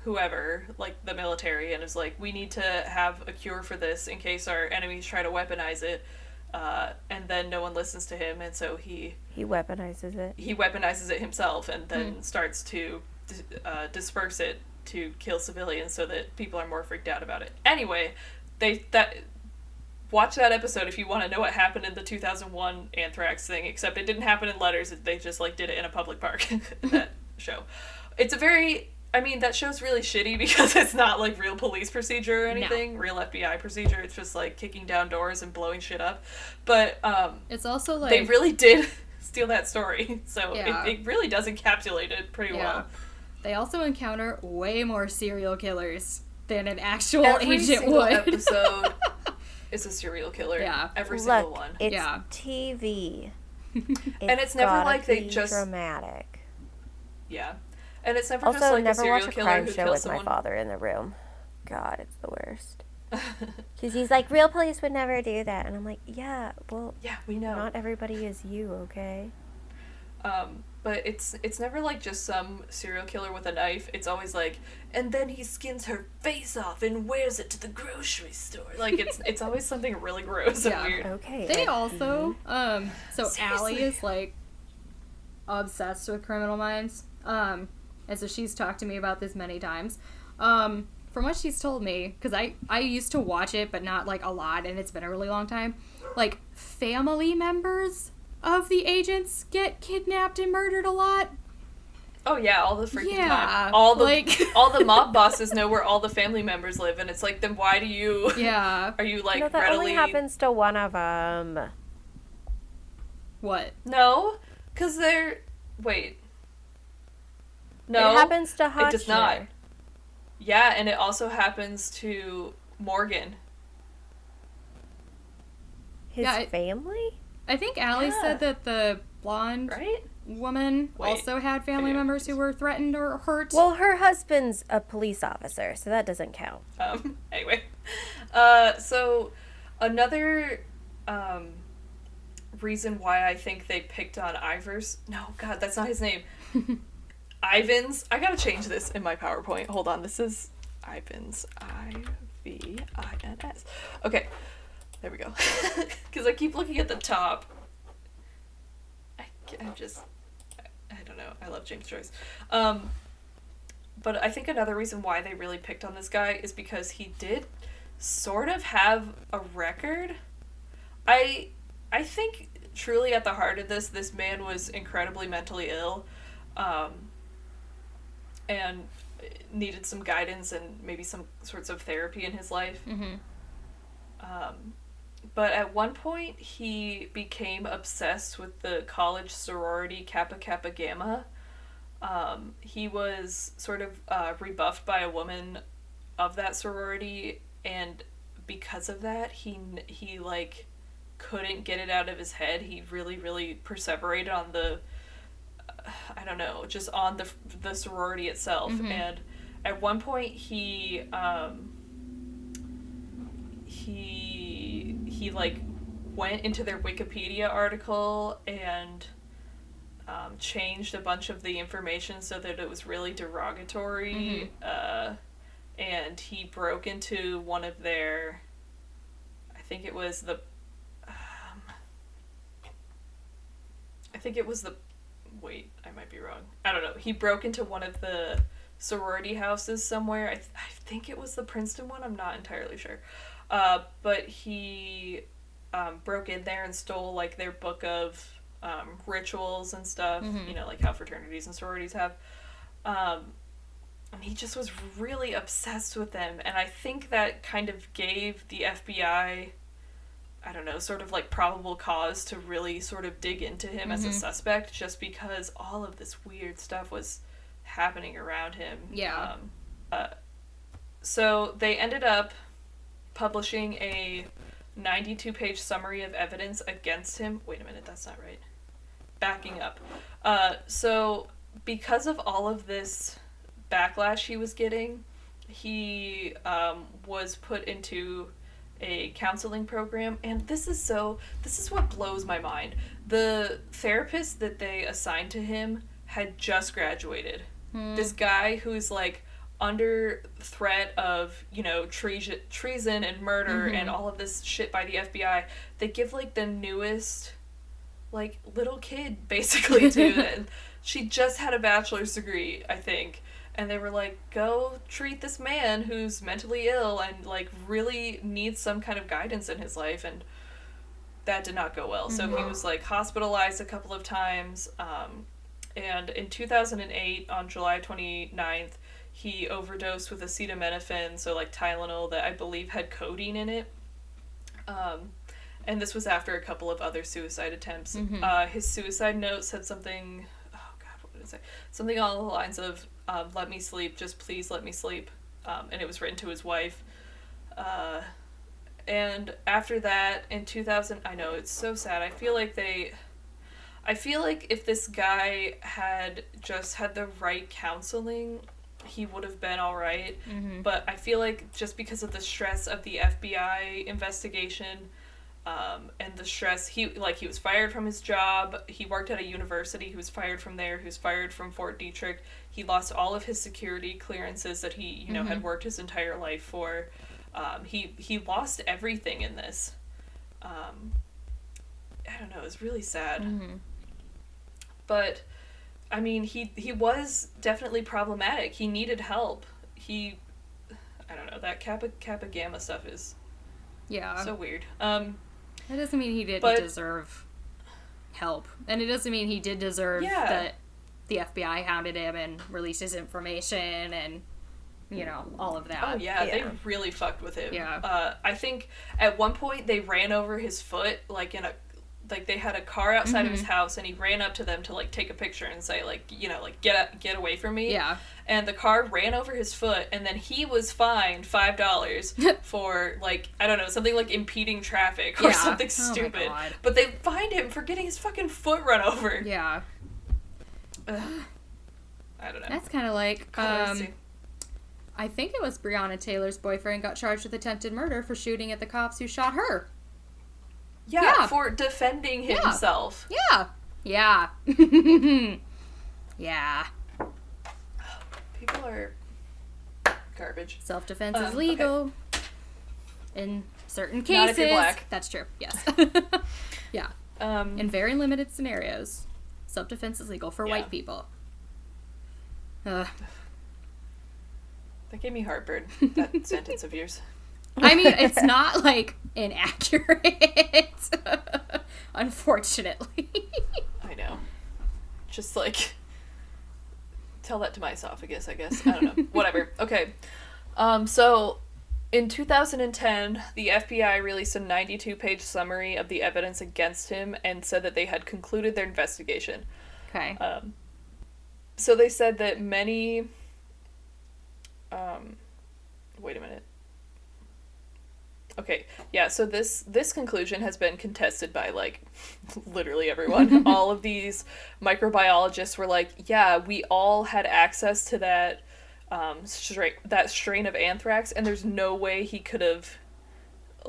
whoever, like the military, and is like, we need to have a cure for this in case our enemies try to weaponize it, and then no one listens to him, and so he weaponizes it. He weaponizes it himself, and then starts to disperse it to kill civilians, so that people are more freaked out about it. Anyway, watch that episode if you want to know what happened in the 2001 anthrax thing, except it didn't happen in letters. They just like did it in a public park. That show. It's a very, I mean, that show's really shitty because it's not like real police procedure or anything, real FBI procedure. It's just like kicking down doors and blowing shit up. But it's also like, they really did steal that story, so Yeah. it really does encapsulate it pretty well. They also encounter way more serial killers than an actual Every agent single would. episode is a serial killer. Yeah. Every Look, single one. it's Yeah. TV. And it's never gotta like they be just- dramatic. Yeah. And it's never Also, just like a never serial watch a killer crime who show kills with someone. my father in the room. God, it's the worst. Because he's like, real police would never do that. And I'm like, yeah, well, Yeah, we know. not everybody is you, okay? But it's never like just some serial killer with a knife. It's always like, and then he skins her face off and wears it to the grocery store. Like it's always something really gross and Yeah. weird. Okay. They Ed. also, so Seriously. Allie is like obsessed with Criminal Minds. And so she's talked to me about this many times. From what she's told me, because I used to watch it, but not like a lot, and it's been a really long time. Like, family members of the agents get kidnapped and murdered a lot. Oh yeah, all the freaking Yeah, time. All the like- all the mob bosses know where all the family members live, and it's like, then why do you? Yeah. Are you like No, that readily? only happens to one of them. What? No, because they're wait. No, It happens to Hotshot. it does not. Yeah, and it also happens to Morgan. His Yeah, family? I think Allie Yeah. said that the blonde Right? woman Wait. also had family Yeah. members who were threatened or hurt. Well, her husband's a police officer, so that doesn't count. Anyway. So another reason why I think they picked on Ivers. No, God, that's not his name. Ivins. I gotta change this in my PowerPoint. Hold on. This is Ivins. Ivins. Okay. There we go. Because I keep looking at the top. I don't know. I love James Joyce. But I think another reason why they really picked on this guy is because he did sort of have a record. I think truly at the heart of this man was incredibly mentally ill, and needed some guidance and maybe some sorts of therapy in his life. Mm-hmm. But at one point, he became obsessed with the college sorority Kappa Kappa Gamma. He was sort of rebuffed by a woman of that sorority, and because of that, he like couldn't get it out of his head. He really, really perseverated on the, I don't know, just on the sorority itself. Mm-hmm. And at one point, he like went into their Wikipedia article and changed a bunch of the information so that it was really derogatory, and he broke into one of their, I think it was the, wait, I might be wrong. I don't know. He broke into one of the sorority houses somewhere. I think it was the Princeton one. I'm not entirely sure. But he broke in there and stole, like, their book of rituals and stuff, you know, like how fraternities and sororities have. And he just was really obsessed with them. And I think that kind of gave the FBI, I don't know, sort of like probable cause to really sort of dig into him as a suspect, just because all of this weird stuff was happening around him. Yeah. So they ended up publishing a 92-page summary of evidence against him. Wait a minute, that's not right. Backing up. So because of all of this backlash he was getting, he was put into a counseling program, and this is what blows my mind. The therapist that they assigned to him had just graduated. This guy who's like under threat of, you know, treason and murder and all of this shit by the FBI. They give like the newest, like, little kid basically to it. She just had a bachelor's degree, I think. And they were like, go treat this man who's mentally ill and, like, really needs some kind of guidance in his life. And that did not go well. So he was, like, hospitalized a couple of times. And in 2008, on July 29th, he overdosed with acetaminophen, so, like, Tylenol that I believe had codeine in it. And this was after a couple of other suicide attempts. His suicide note said something... something along the lines of, let me sleep, just please let me sleep. And it was written to his wife. And after that, in 2000, I know, it's so sad. I feel like if this guy had just had the right counseling, he would have been alright. But I feel like just because of the stress of the FBI investigation, and the stress, he was fired from his job. He worked at a university. He was fired from there. He was fired from Fort Detrick. He lost all of his security clearances that he, you know, had worked his entire life for. He lost everything in this. I don't know. It was really sad. But, I mean, he was definitely problematic. He needed help. I don't know. That Kappa Gamma stuff is so weird. That doesn't mean he didn't deserve help. And it doesn't mean he did deserve that the FBI hounded him and released his information and, you know, all of that. Oh, yeah. They really fucked with him. Yeah. I think at one point they ran over his foot, like, they had a car outside of his house, and he ran up to them to, like, take a picture and say, like, you know, like, get away from me. Yeah. And the car ran over his foot, and then he was fined $5 for, like, I don't know, something like impeding traffic or something stupid. But they fined him for getting his fucking foot run over. Yeah. I don't know. That's kind of like, I think it was Breonna Taylor's boyfriend got charged with attempted murder for shooting at the cops who shot her. Yeah, for defending himself. Yeah. Yeah. Yeah. People are garbage. Self-defense is legal in certain cases. Not if you're black. That's true, yes. Yeah. In very limited scenarios, self-defense is legal for white people. That gave me heartburn, that sentence of yours. I mean, it's not, like, inaccurate. Unfortunately. I know. Just, like, tell that to my esophagus, I guess. I don't know. Whatever. Okay. So, in 2010, the FBI released a 92-page summary of the evidence against him and said that they had concluded their investigation. Okay. So they said that many... wait a minute. Okay, yeah, so this conclusion has been contested by, like, literally everyone. All of these microbiologists were like, yeah, we all had access to that strain of anthrax, and there's no way he could have,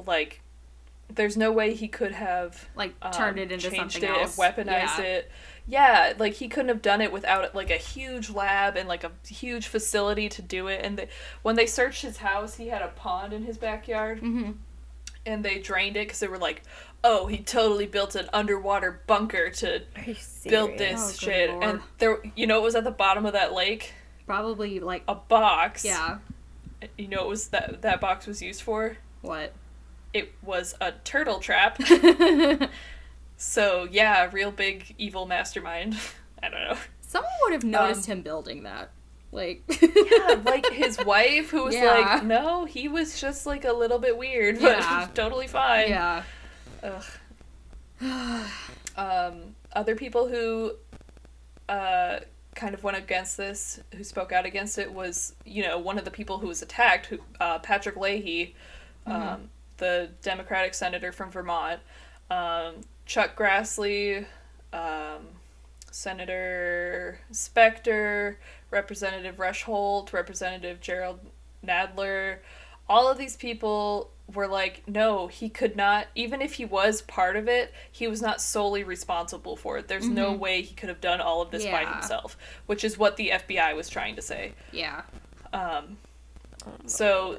like, there's no way he could have like turned it into changed something it else. and weaponized it. Yeah, like he couldn't have done it without like a huge lab and like a huge facility to do it. And when they searched his house, he had a pond in his backyard, and they drained it because they were like, "Oh, he totally built an underwater bunker to build this shit." Lord. And there, you know, what was at the bottom of that lake? Probably like A box. Yeah. You know what was that box was used for? What? It was a turtle trap. So, yeah, real big evil mastermind. I don't know. Someone would have noticed him building that. Like yeah, like his wife who was Yeah. like, no, he was just like a little bit weird, but Yeah. totally fine. Yeah. Other people who kind of went against this, who spoke out against it, was, you know, one of the people who was attacked, Patrick Leahy, the Democratic senator from Vermont, Chuck Grassley, Senator Specter, Representative Rush Holt, Representative Gerald Nadler. All of these people were like, no, he could not, even if he was part of it, he was not solely responsible for it. There's no way he could have done all of this by himself, which is what the FBI was trying to say. Yeah. So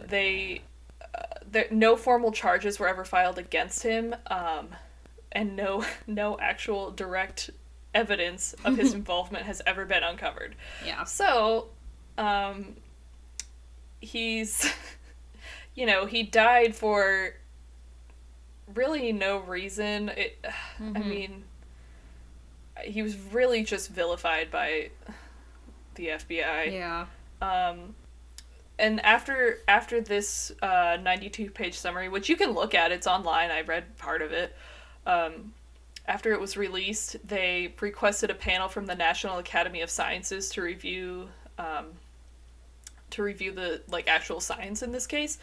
no formal charges were ever filed against him, and no actual direct evidence of his involvement has ever been uncovered. Yeah. So, he's, you know, he died for really no reason. I mean, he was really just vilified by the FBI. Yeah. And after this 92-page summary, which you can look at, it's online, I read part of it, after it was released, they requested a panel from the National Academy of Sciences to review the like actual science in this case.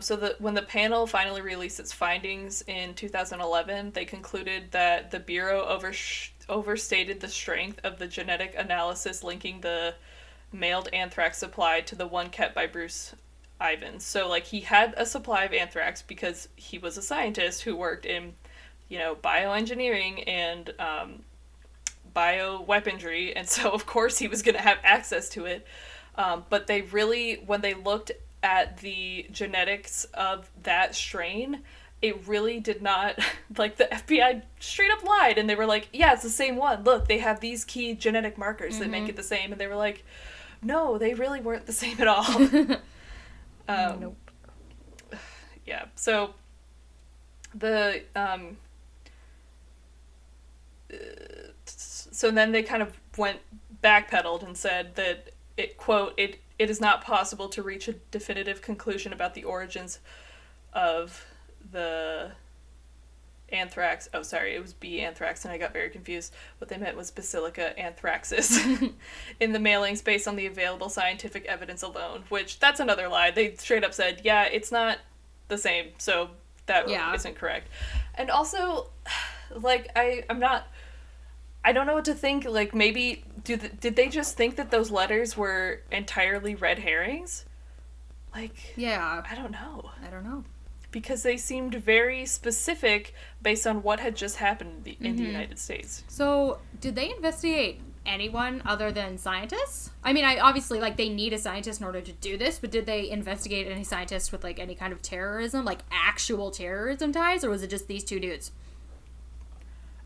So that when the panel finally released its findings in 2011, they concluded that the Bureau overstated the strength of the genetic analysis linking the mailed anthrax supply to the one kept by Bruce Ivins. So like he had a supply of anthrax because he was a scientist who worked in, you know, bioengineering and bioweaponry, and so of course he was going to have access to it. But they really, when they looked at the genetics of that strain, it really did not, like the FBI straight up lied, and they were like, yeah, it's the same one. Look, they have these key genetic markers that make it the same, and they were like, no, they really weren't the same at all. Nope. Yeah, so the so then they kind of went backpedaled and said that it, quote, it is not possible to reach a definitive conclusion about the origins of the anthrax. Oh, sorry, it was B. anthrax, and I got very confused. What they meant was Basilica anthraxis in the mailings based on the available scientific evidence alone, which that's another lie. They straight up said, yeah, it's not the same, so that isn't correct. And also, like, I don't know what to think. Like, maybe did they just think that those letters were entirely red herrings? Like, Yeah. I don't know. I don't know. Because they seemed very specific based on what had just happened in the United States. So, did they investigate anyone other than scientists? I mean, obviously, like, they need a scientist in order to do this, but did they investigate any scientists with, like, any kind of terrorism, like, actual terrorism ties, or was it just these two dudes?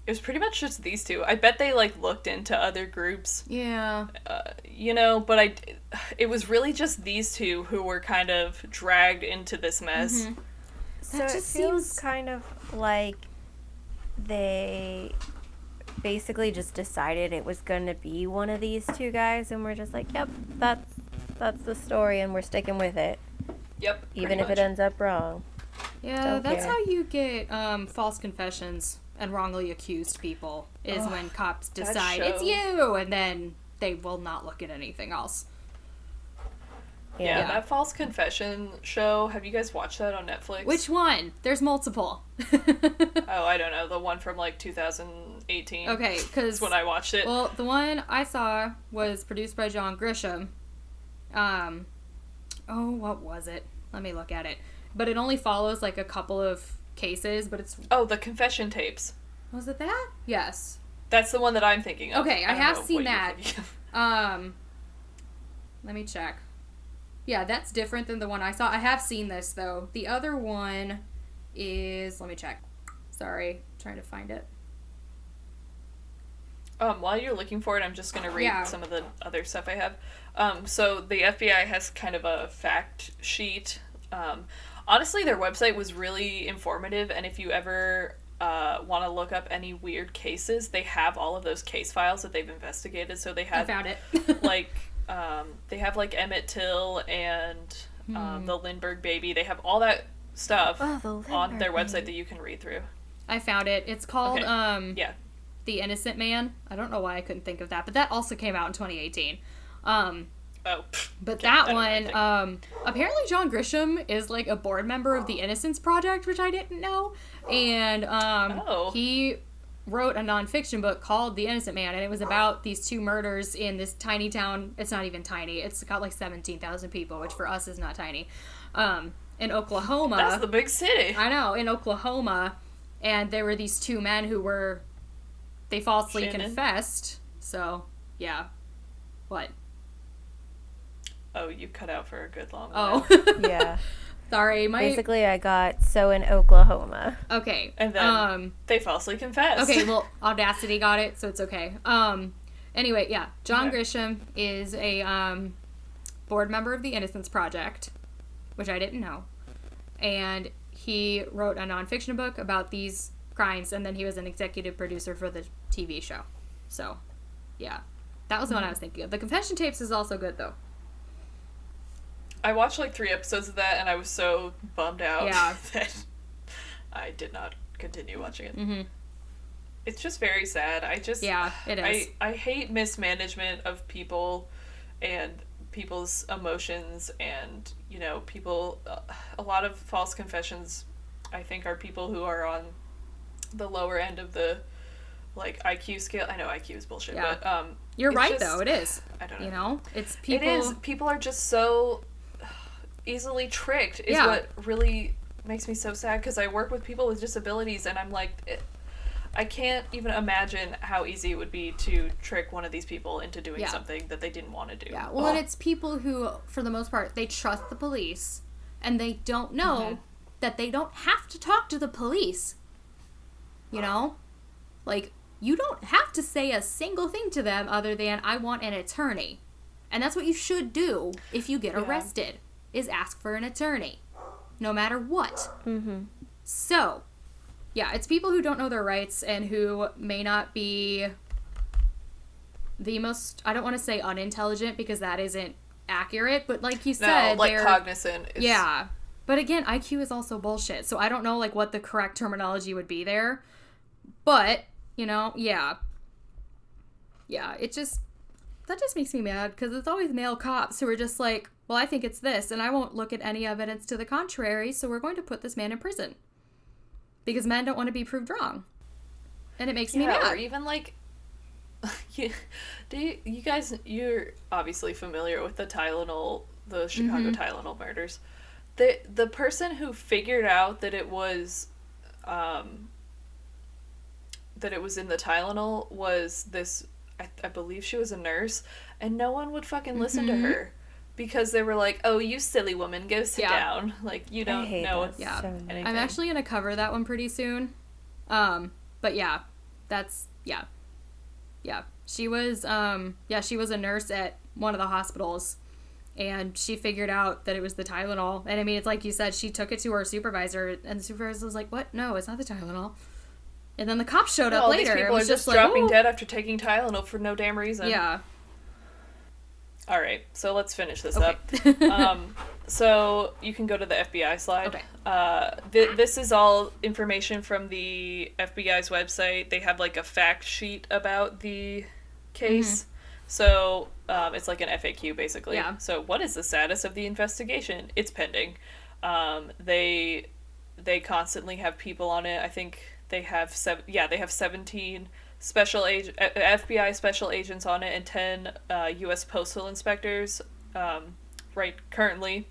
It was pretty much just these two. I bet they, like, looked into other groups. Yeah. You know, but it was really just these two who were kind of dragged into this mess. Mm-hmm. So That it just feels seems- kind of like they basically just decided it was going to be one of these two guys, and we're just like, yep, that's the story, and we're sticking with it, Yep. even if it ends up wrong. Yeah, Don't that's care. how you get false confessions and wrongly accused people, is when cops that decide, it's show. you, and then they will not look at anything else. Yeah, Yeah. that false confession show, have you guys watched that on Netflix? Which one? There's multiple. Oh, I don't know. The one from, like, 2018. Okay, because... That's when I watched it. Well, the one I saw was produced by John Grisham. What was it? Let me look at it. But it only follows, like, a couple of cases, but it's... Oh, the confession tapes. Was it that? Yes. That's the one that I'm thinking of. Okay, I have don't know seen what you're that. thinking of. Let me check. Yeah, that's different than the one I saw. I have seen this, though. The other one is... Let me check. Sorry. Trying to find it. While you're looking for it, I'm just going to read some of the other stuff I have. So the FBI has kind of a fact sheet. Honestly, their website was really informative, and if you ever want to look up any weird cases, they have all of those case files that they've investigated. So they have... I found it. like, they have, like, Emmett Till and the Lindbergh baby. They have all that stuff on their website that you can read through. I found it. It's called, yeah. The Innocent Man. I don't know why I couldn't think of that, but that also came out in 2018. But that one, apparently John Grisham is like a board member of the Innocence Project, which I didn't know. And he wrote a nonfiction book called The Innocent Man, and it was about these two murders in this tiny town. It's not even tiny. It's got like 17,000 people, which for us is not tiny. In Oklahoma. That's the big city. I know, in Oklahoma. And there were these two men who were... They falsely confessed. So, yeah. What? Oh, you cut out for a good long while. Oh. Yeah. Sorry, Basically, I got so in Oklahoma. Okay. And then they falsely confessed. Okay, well, Audacity got it, so it's okay. Anyway, yeah. John Grisham is a board member of the Innocence Project, which I didn't know. And he wrote a nonfiction book about these crimes, and then he was an executive producer for the TV show. So, yeah. That was the one I was thinking of. The Confession Tapes is also good, though. I watched like 3 episodes of that, and I was so bummed out that I did not continue watching it. Mm-hmm. It's just very sad. Yeah, it is. I hate mismanagement of people and people's emotions, and, you know, people... a lot of false confessions, I think, are people who are on the lower end of the, like, IQ scale. I know IQ is bullshit, but... You're right, though. It is. I don't know. You know? It's people... It is. People are just so easily tricked is what really makes me so sad, because I work with people with disabilities, and I'm like... I can't even imagine how easy it would be to trick one of these people into doing something that they didn't want to do. Yeah, well, and it's people who, for the most part, they trust the police, and they don't know that they don't have to talk to the police. You know? Like, you don't have to say a single thing to them other than, I want an attorney. And that's what you should do if you get arrested, is ask for an attorney. No matter what. Mm-hmm. So... yeah, it's people who don't know their rights and who may not be the most, I don't want to say unintelligent because that isn't accurate, but like you said, they're cognizant. Yeah. But again, IQ is also bullshit, so I don't know like what the correct terminology would be there. But, you know, yeah, that just makes me mad because it's always male cops who are just like, well, I think it's this, and I won't look at any evidence to the contrary, so we're going to put this man in prison. Because men don't want to be proved wrong. And it makes me mad. Or even, like... you guys... You're obviously familiar with the Tylenol... the Chicago Tylenol murders. The person who figured out that it was... that it was in the Tylenol was this... I believe she was a nurse. And no one would fucking listen to her. Because they were like, oh, you silly woman, go sit down. Like, you don't know anything. I'm actually going to cover that one pretty soon. But yeah, that's, yeah. She was, she was a nurse at one of the hospitals. And she figured out that it was the Tylenol. And I mean, it's like you said, she took it to her supervisor. And the supervisor was like, what? No, it's not the Tylenol. And then the cops showed up later. These people are just dropping dead after taking Tylenol for no damn reason. Yeah. All right, so let's finish this up. So you can go to the FBI slide. Okay. This is all information from the FBI's website. They have like a fact sheet about the case. So it's like an FAQ basically. Yeah. So what is the status of the investigation? It's pending. They constantly have people on it. I think they have 17 FBI special agents on it and 10 U.S. postal inspectors currently.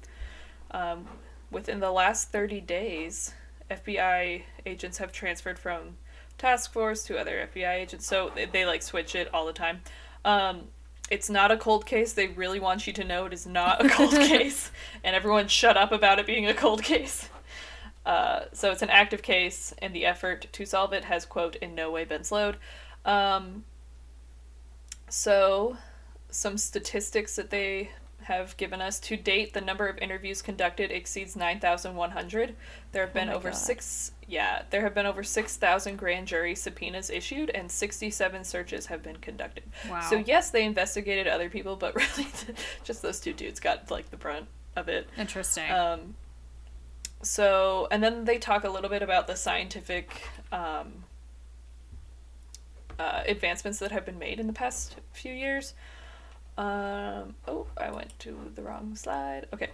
Within the last 30 days, FBI agents have transferred from task force to other FBI agents, so they like switch it all the time. It's not a cold case. They really want you to know it is not a cold case, and everyone shut up about it being a cold case. So it's an active case, and the effort to solve it has, quote, in no way been slowed. So some statistics that they have given us: to date, the number of interviews conducted exceeds 9,100. There have been over 6,000 grand jury subpoenas issued, and 67 searches have been conducted. Wow. So yes, they investigated other people, but really just those two dudes got like the brunt of it. Interesting. So, and then they talk a little bit about the scientific advancements that have been made in the past few years. I went to the wrong slide. Okay.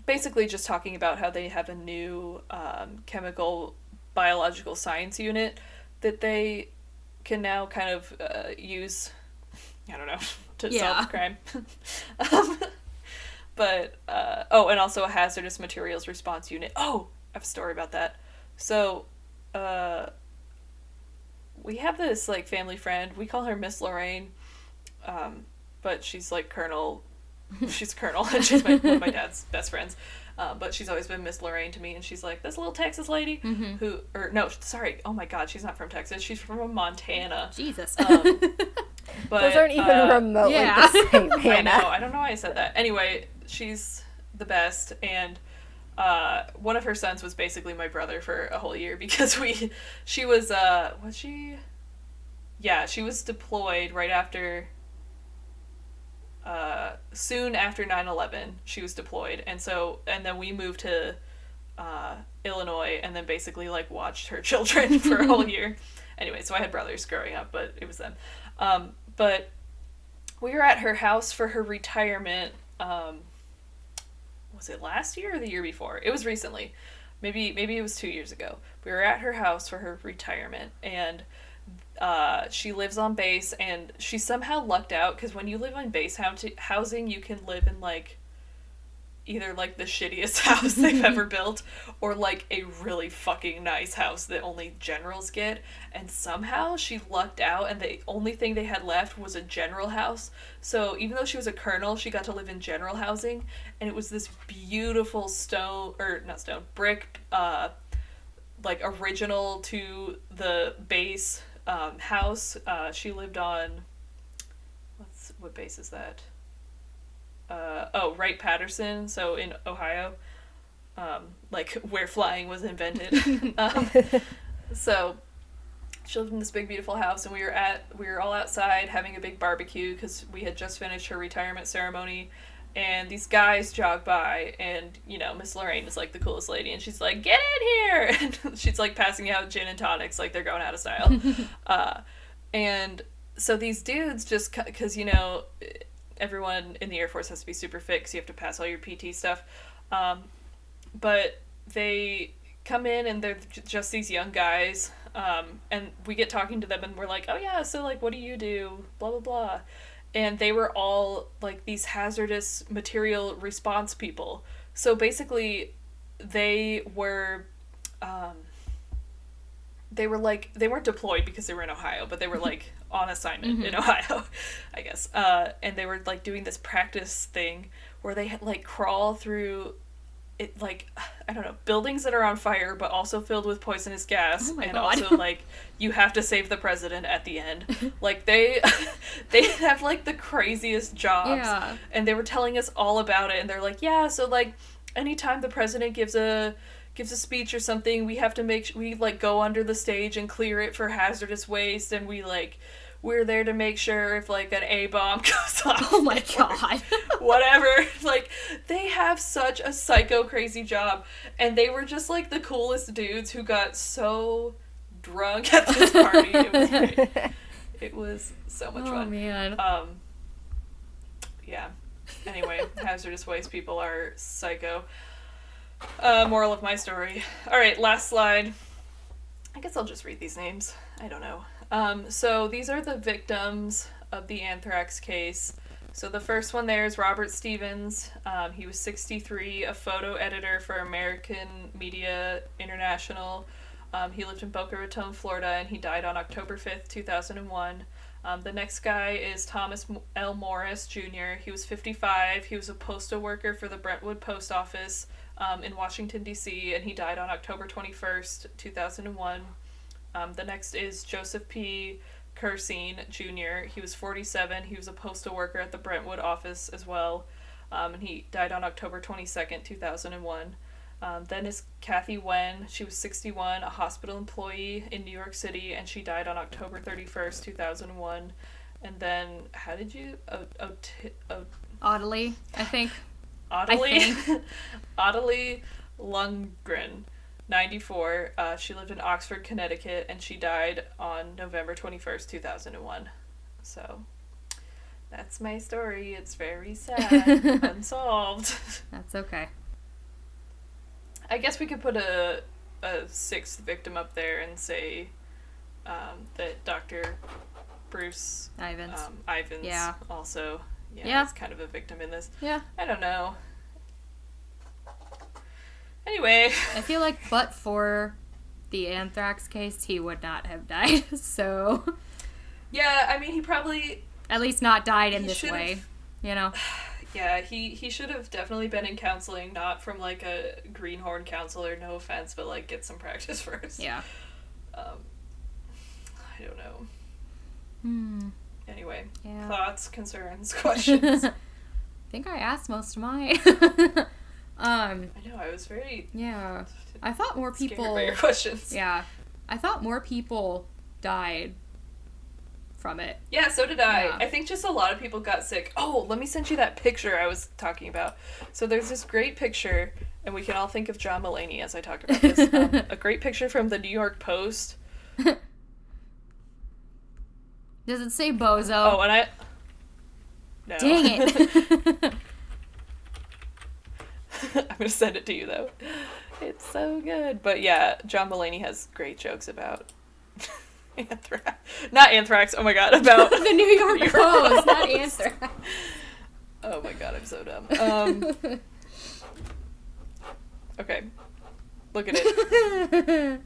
Basically just talking about how they have a new chemical biological science unit that they can now kind of use, I don't know, to solve crime. And also a hazardous materials response unit. Oh, I have a story about that. So, we have this, like, family friend. We call her Miss Lorraine. But she's like Colonel, she's Colonel, and she's one of my dad's best friends. But she's always been Miss Lorraine to me, and she's like this little Texas lady oh my God, she's not from Texas, she's from Montana. Jesus. But those aren't even remotely the same, Hannah. I know, I don't know why I said that. Anyway, she's the best, and one of her sons was basically my brother for a whole year because she was deployed right after soon after 9/11, she was deployed, and then we moved to Illinois, and then basically like watched her children for a whole year. Anyway, so I had brothers growing up, but it was them. But we were at her house for her retirement. Was it last year or the year before? It was recently. Maybe it was 2 years ago. We were at her house for her retirement, and she lives on base, and she somehow lucked out, because when you live on base housing, you can live in, like, either, like, the shittiest house they've ever built, or, like, a really fucking nice house that only generals get, and somehow she lucked out, and the only thing they had left was a general house. So even though she was a colonel, she got to live in general housing, and it was this beautiful brick, like, original to the base house. She lived on, what base is that? Wright-Patterson, so in Ohio, like where flying was invented. So she lived in this big beautiful house, and we were all outside having a big barbecue because we had just finished her retirement ceremony, and these guys jog by, and, you know, Miss Lorraine is, like, the coolest lady, and she's like, get in here! And she's, like, passing out gin and tonics like they're going out of style. And so these dudes just, because, you know, everyone in the Air Force has to be super fit because you have to pass all your PT stuff. But they come in, and they're just these young guys, and we get talking to them, and we're like, oh, yeah, so, like, what do you do? Blah, blah, blah. And they were all, like, these hazardous material response people. So basically, they were, they weren't deployed because they were in Ohio, but they were, like, on assignment in Ohio, I guess. And they were, like, doing this practice thing where they had, like, crawl through it, like, I don't know, buildings that are on fire but also filled with poisonous gas. Oh, and God. Also, like, you have to save the president at the end. Like, they have, like, the craziest jobs. Yeah. And they were telling us all about it, and they're like, yeah, so, like, anytime the president gives a speech or something, we have to we, like, go under the stage and clear it for hazardous waste, and we're there to make sure if, like, an A-bomb goes off. Oh my God. Whatever. Like, they have such a psycho crazy job. And they were just, like, the coolest dudes who got so drunk at this party. It was great. It was so much fun. Oh, man. Yeah. Anyway, hazardous waste people are psycho. Moral of my story. Alright, last slide. I guess I'll just read these names. I don't know. So these are the victims of the anthrax case. So the first one there is Robert Stevens. He was 63, a photo editor for American Media International. He lived in Boca Raton, Florida, and he died on October 5th, 2001. The next guy is Thomas L. Morris, Jr. He was 55. He was a postal worker for the Brentwood Post Office in Washington, D.C., and he died on October 21st, 2001. The next is Joseph P. Cursine, Jr. He was 47. He was a postal worker at the Brentwood office as well, and he died on October 22nd, 2001. Then is Kathy Wen. She was 61, a hospital employee in New York City, and she died on October 31st, 2001. And then, how did you... Audley, I think. Audley Lundgren, 94. She lived in Oxford, Connecticut, and she died on November 21st, 2001. So, that's my story. It's very sad. Unsolved. That's okay. I guess we could put a sixth victim up there and say that Dr. Bruce Ivins also is kind of a victim in this. Yeah. I don't know. Anyway. I feel like but for the anthrax case, he would not have died, so... Yeah, I mean, he probably... At least not died in this way, you know? Yeah, he should have definitely been in counseling, not from, like, a greenhorn counselor, no offense, but, like, get some practice first. Yeah. I don't know. Anyway, Yeah. Thoughts, concerns, questions? I think I asked most of mine. I know, I was very... Yeah. I thought more people... scared by your questions. Yeah. I thought more people died from it. Yeah, so did I. Yeah. I think just a lot of people got sick. Oh, let me send you that picture I was talking about. So there's this great picture, and we can all think of John Mulaney as I talk about this. A great picture from the New York Post. Does it say bozo? Oh, and I... No. Dang it. I'm gonna send it to you, though. It's so good. But yeah, John Mulaney has great jokes about... anthrax. Not anthrax, oh my god, about... The New York Post, not anthrax. Oh my god, I'm so dumb. Okay. Look at it.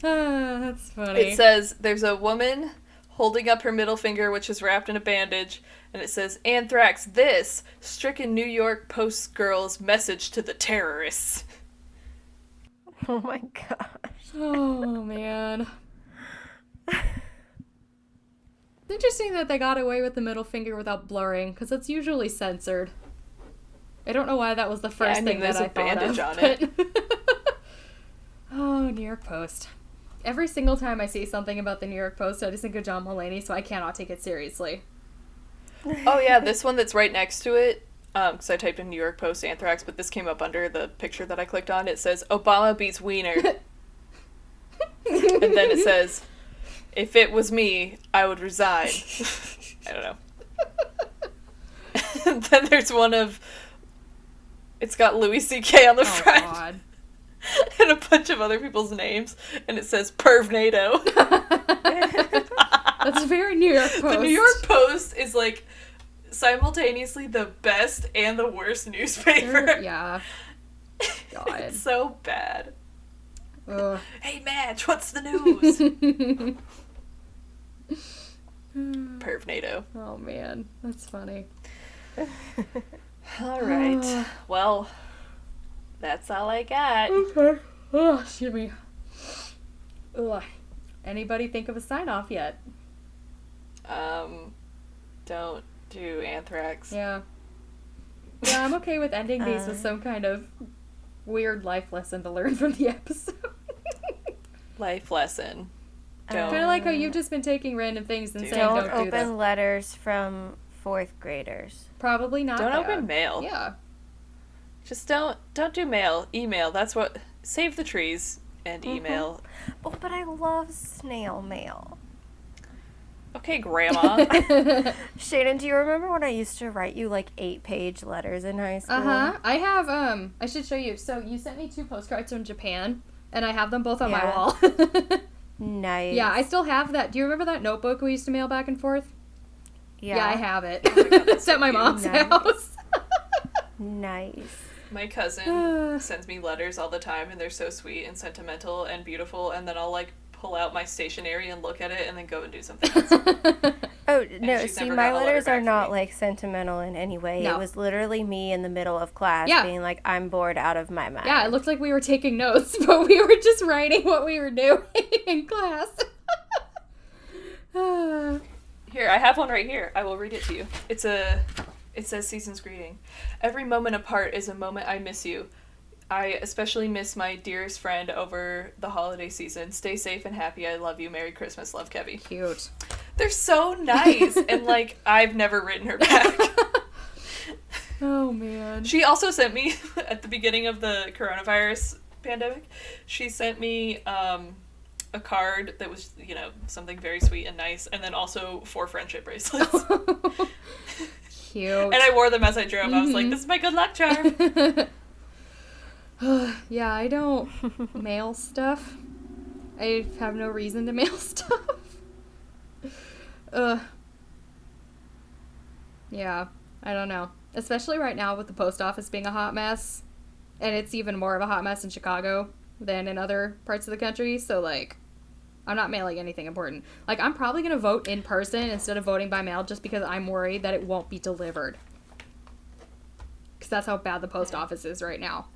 Oh, that's funny. It says, there's a woman holding up her middle finger, which is wrapped in a bandage, and it says, anthrax this, stricken New York Post girl's message to the terrorists. Oh my gosh. Oh, man. It's interesting that they got away with the middle finger without blurring, because it's usually censored. I don't know why that was the first thing that I thought there's a bandage of, on it. Oh, New York Post. Every single time I see something about the New York Post, I just think of John Mulaney, so I cannot take it seriously. Oh yeah, this one that's right next to it, because I typed in New York Post anthrax, but this came up under the picture that I clicked on. It says, Obama beats Wiener. And then it says, if it was me, I would resign. I don't know. And then there's one of... It's got Louis C.K. on the front. God. And a bunch of other people's names. And it says, Pervnado. That's very New York Post. The New York Post is, like, simultaneously the best and the worst newspaper. Yeah. God. It's so bad. Ugh. Hey, Madge, what's the news? Pervnado. Oh, man. That's funny. All right. Well, that's all I got. Okay. Oh, excuse me. Ugh. Anybody think of a sign-off yet? Don't do anthrax. Yeah. Yeah, I'm okay with ending these with some kind of weird life lesson to learn from the episode. Life lesson. I feel like how you've just been taking random things and saying Don't don't do this. open letters from 4th graders. Probably not. Don't that. open mail. Yeah. Just don't do mail. Email. That's what... Save the trees and email. Oh, but I love snail mail. Okay, Grandma. Shannon, do you remember when I used to write you like 8-page letters in high school? Uh-huh. I have, I should show you. So you sent me 2 postcards from Japan, and I have them both on my Yeah. wall. Nice. Yeah, I still have that. Do you remember that notebook we used to mail back and forth? Yeah, I have it. Oh my God, It's at my mom's house. Nice. My cousin sends me letters all the time, and they're so sweet and sentimental and beautiful, and then I'll, like, pull out my stationery and look at it and then go and do something else. Oh, no, she's see, never my got a letter letters back are from not, me. like, sentimental in any way. No. It was literally me in the middle of class Yeah. being like, I'm bored out of my mind. Yeah, it looked like we were taking notes, but we were just writing what we were doing in class. Here, I have one right here. I will read it to you. It says Season's Greeting. Every moment apart is a moment I miss you. I especially miss my dearest friend over the holiday season. Stay safe and happy. I love you. Merry Christmas. Love, Kevy. Cute. They're so nice. And, like, I've never written her back. Oh, man. She also sent me, at the beginning of the coronavirus pandemic, she sent me a card that was, you know, something very sweet and nice, and then also 4 friendship bracelets. Cute. And I wore them as I drove. I was like, this is my good luck charm. Yeah, I don't mail stuff. I have no reason to mail stuff. Yeah, I don't know. Especially right now with the post office being a hot mess. And it's even more of a hot mess in Chicago than in other parts of the country. So, like, I'm not mailing anything important. Like, I'm probably going to vote in person instead of voting by mail just because I'm worried that it won't be delivered. Because that's how bad the post office is right now.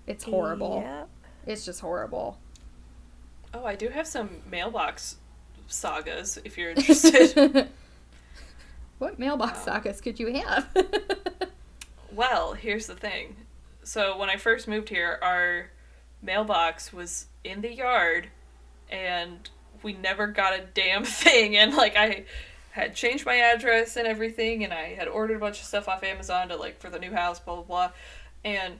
It's horrible. Yep. It's just horrible. Oh, I do have some mailbox sagas, if you're interested. What mailbox sagas could you have? Well, here's the thing. So when I first moved here, our mailbox was in the yard, and we never got a damn thing. And, like, I had changed my address and everything, and I had ordered a bunch of stuff off Amazon to, like, for the new house, blah, blah, blah. And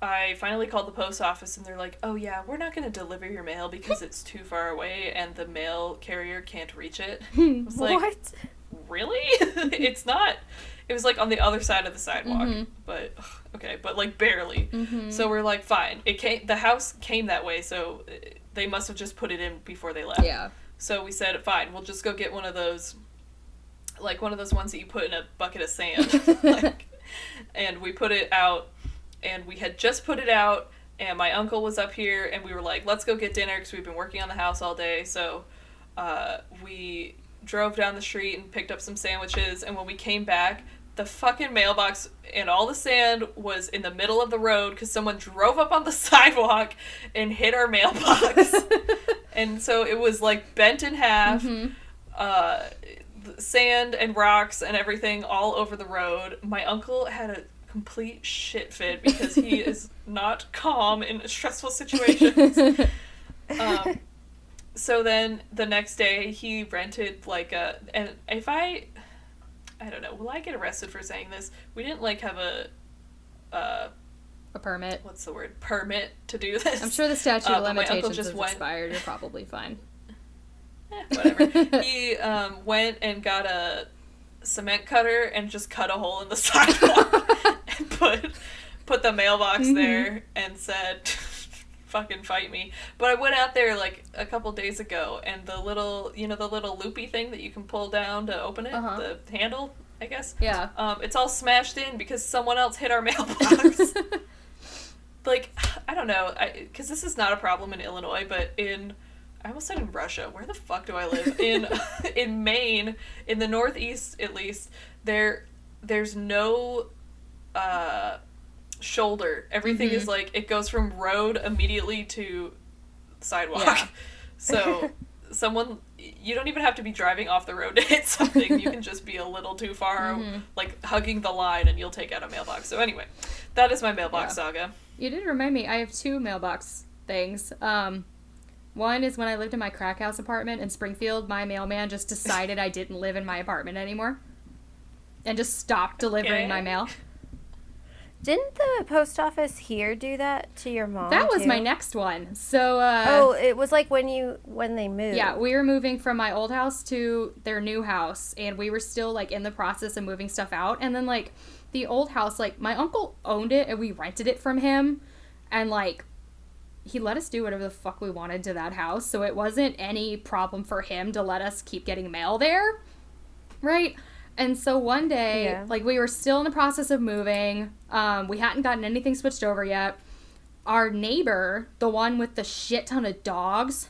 I finally called the post office, and they're like, oh, yeah, we're not going to deliver your mail because it's too far away, and the mail carrier can't reach it. I was like, What? really? It's not. It was, like, on the other side of the sidewalk, but, okay, but, like, barely. So we're like, fine. The house came that way, so they must have just put it in before they left. Yeah. So we said, fine, we'll just go get one of those, like, one of those ones that you put in a bucket of sand. Like, and we put it out, and we had just put it out, and my uncle was up here, and we were like, let's go get dinner, because we've been working on the house all day. So we drove down the street and picked up some sandwiches, and when we came back, the fucking mailbox and all the sand was in the middle of the road because someone drove up on the sidewalk and hit our mailbox. And so it was, like, bent in half, sand and rocks and everything all over the road. My uncle had a complete shit fit because he is not calm in stressful situations. So then the next day he rented, like, and if I don't know, will I get arrested for saying this? We didn't, like, have a permit. What's the word? Permit to do this. I'm sure the statute of but my uncle limitations just is went, expired. You're probably fine. Whatever. He went and got a cement cutter and just cut a hole in the sidewalk and put the mailbox there and said, fucking fight me. But I went out there, like, a couple days ago, and the little loopy thing that you can pull down to open it, the handle, I guess. Yeah. It's all smashed in because someone else hit our mailbox. Like, I don't know, because this is not a problem in Illinois, but I almost said in Russia. Where the fuck do I live? In Maine, in the Northeast at least, there's no shoulder. Everything is, like, it goes from road immediately to sidewalk. Yeah. So you don't even have to be driving off the road to hit something. You can just be a little too far, like, hugging the line, and you'll take out a mailbox. So anyway, that is my mailbox saga. You did remind me, I have 2 mailbox things. One is when I lived in my crack house apartment in Springfield, my mailman just decided I didn't live in my apartment anymore and just stopped delivering my mail. Didn't the post office here do that to your mom? That was too? my next one. So it was like when they moved. Yeah, we were moving from my old house to their new house, and we were still, like, in the process of moving stuff out. And then, like, the old house, like, my uncle owned it and we rented it from him, and, like, he let us do whatever the fuck we wanted to that house, so it wasn't any problem for him to let us keep getting mail there. Right? And so one day, Yeah. like, we were still in the process of moving. We hadn't gotten anything switched over yet. Our neighbor, the one with the shit ton of dogs,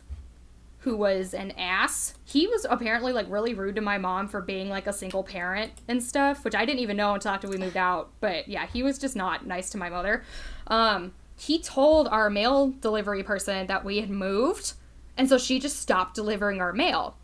who was an ass, he was apparently, like, really rude to my mom for being, like, a single parent and stuff, which I didn't even know until after we moved out. But, yeah, he was just not nice to my mother. He told our mail delivery person that we had moved, and so she just stopped delivering our mail.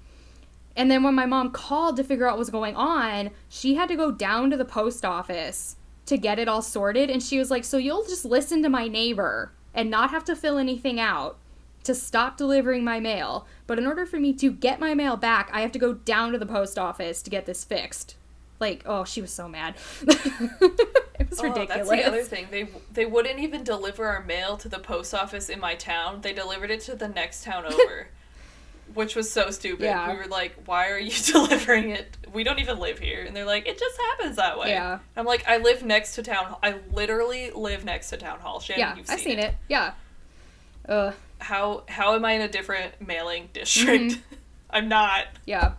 And then when my mom called to figure out what was going on, she had to go down to the post office to get it all sorted. And she was like, so you'll just listen to my neighbor and not have to fill anything out to stop delivering my mail. But in order for me to get my mail back, I have to go down to the post office to get this fixed. Like, oh, she was so mad. It was ridiculous. That's the other thing. They wouldn't even deliver our mail to the post office in my town. They delivered it to the next town over. Which was so stupid. Yeah. We were like, why are you delivering it? We don't even live here. And they're like, it just happens that way. Yeah. I'm like, I live next to town hall. I literally live next to town hall. Shannon, Yeah, you've seen I've seen it. Yeah. How am I in a different mailing district? Mm-hmm. I'm not. Yeah.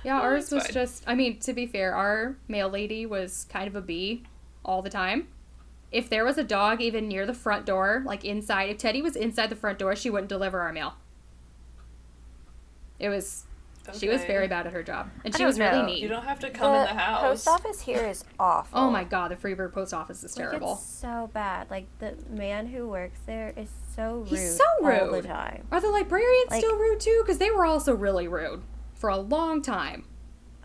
Yeah, Oh, ours it's was fine. just, I mean, to be fair, our mail lady was kind of a bee all the time. If there was a dog even near the front door, like inside, if Teddy was inside the front door, she wouldn't deliver our mail. It was, she was Okay. very bad at her job. And I she don't was really know. neat. You don't have to come in the house. Post office here is awful. Oh my god, the Freeburg post office is Like, terrible. it's so bad. Like, the man who works there is so rude. He's so all the rude. time. Are the librarians Like- still rude too? Because they were also really rude for a long time.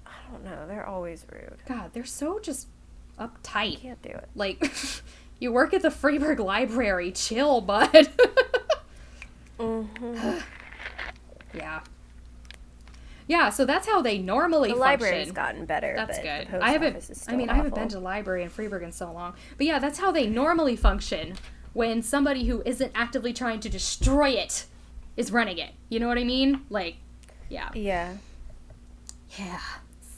I don't know. They're always rude. God, they're so just uptight. Can't do it. Like, you work at the Freeburg Library. Chill, bud. Mm-hmm. Yeah. Yeah, so that's how they normally The function. library's gotten better. That's but good. The post I haven't. office is still I mean, I haven't awful. been to the library in Freeburg in so long. But yeah, that's how they normally function when somebody who isn't actively trying to destroy it is running it. You know what I mean? Like, yeah, Yeah. yeah.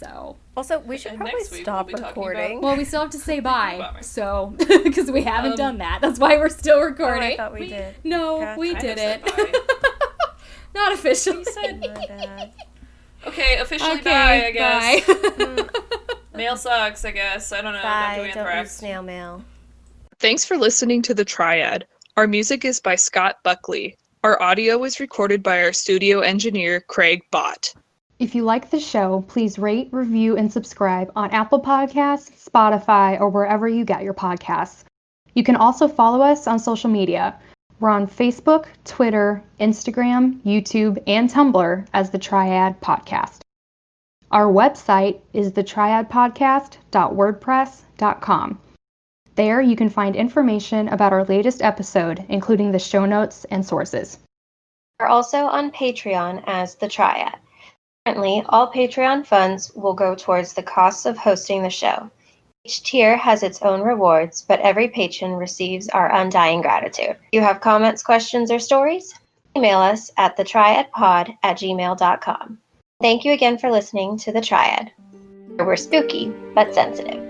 So, Also, we should And probably next week stop we'll be talking recording. well, we still have to say bye. Bummer. So, because we haven't done that, that's why we're still Oh, recording. I thought we did. No, Gotcha. we Kind of didn't. said bye. Not officially. You said My bad. Okay, officially Okay, bye, I guess. bye. Mail sucks, I guess. I don't know. Bye. Don't do Don't use anthrax. snail mail. Thanks for listening to The Triad. Our music is by Scott Buckley. Our audio was recorded by our studio engineer, Craig Bott. If you like the show, please rate, review, and subscribe on Apple Podcasts, Spotify, or wherever you get your podcasts. You can also follow us on social media. We're on Facebook, Twitter, Instagram, YouTube, and Tumblr as The Triad Podcast. Our website is thetriadpodcast.wordpress.com. There you can find information about our latest episode, including the show notes and sources. We're also on Patreon as The Triad. Currently, all Patreon funds will go towards the costs of hosting the show. Each tier has its own rewards, but every patron receives our undying gratitude. If you have comments, questions, or stories, email us at thetriadpod@gmail.com. Thank you again for listening to The Triad, where we're spooky but sensitive.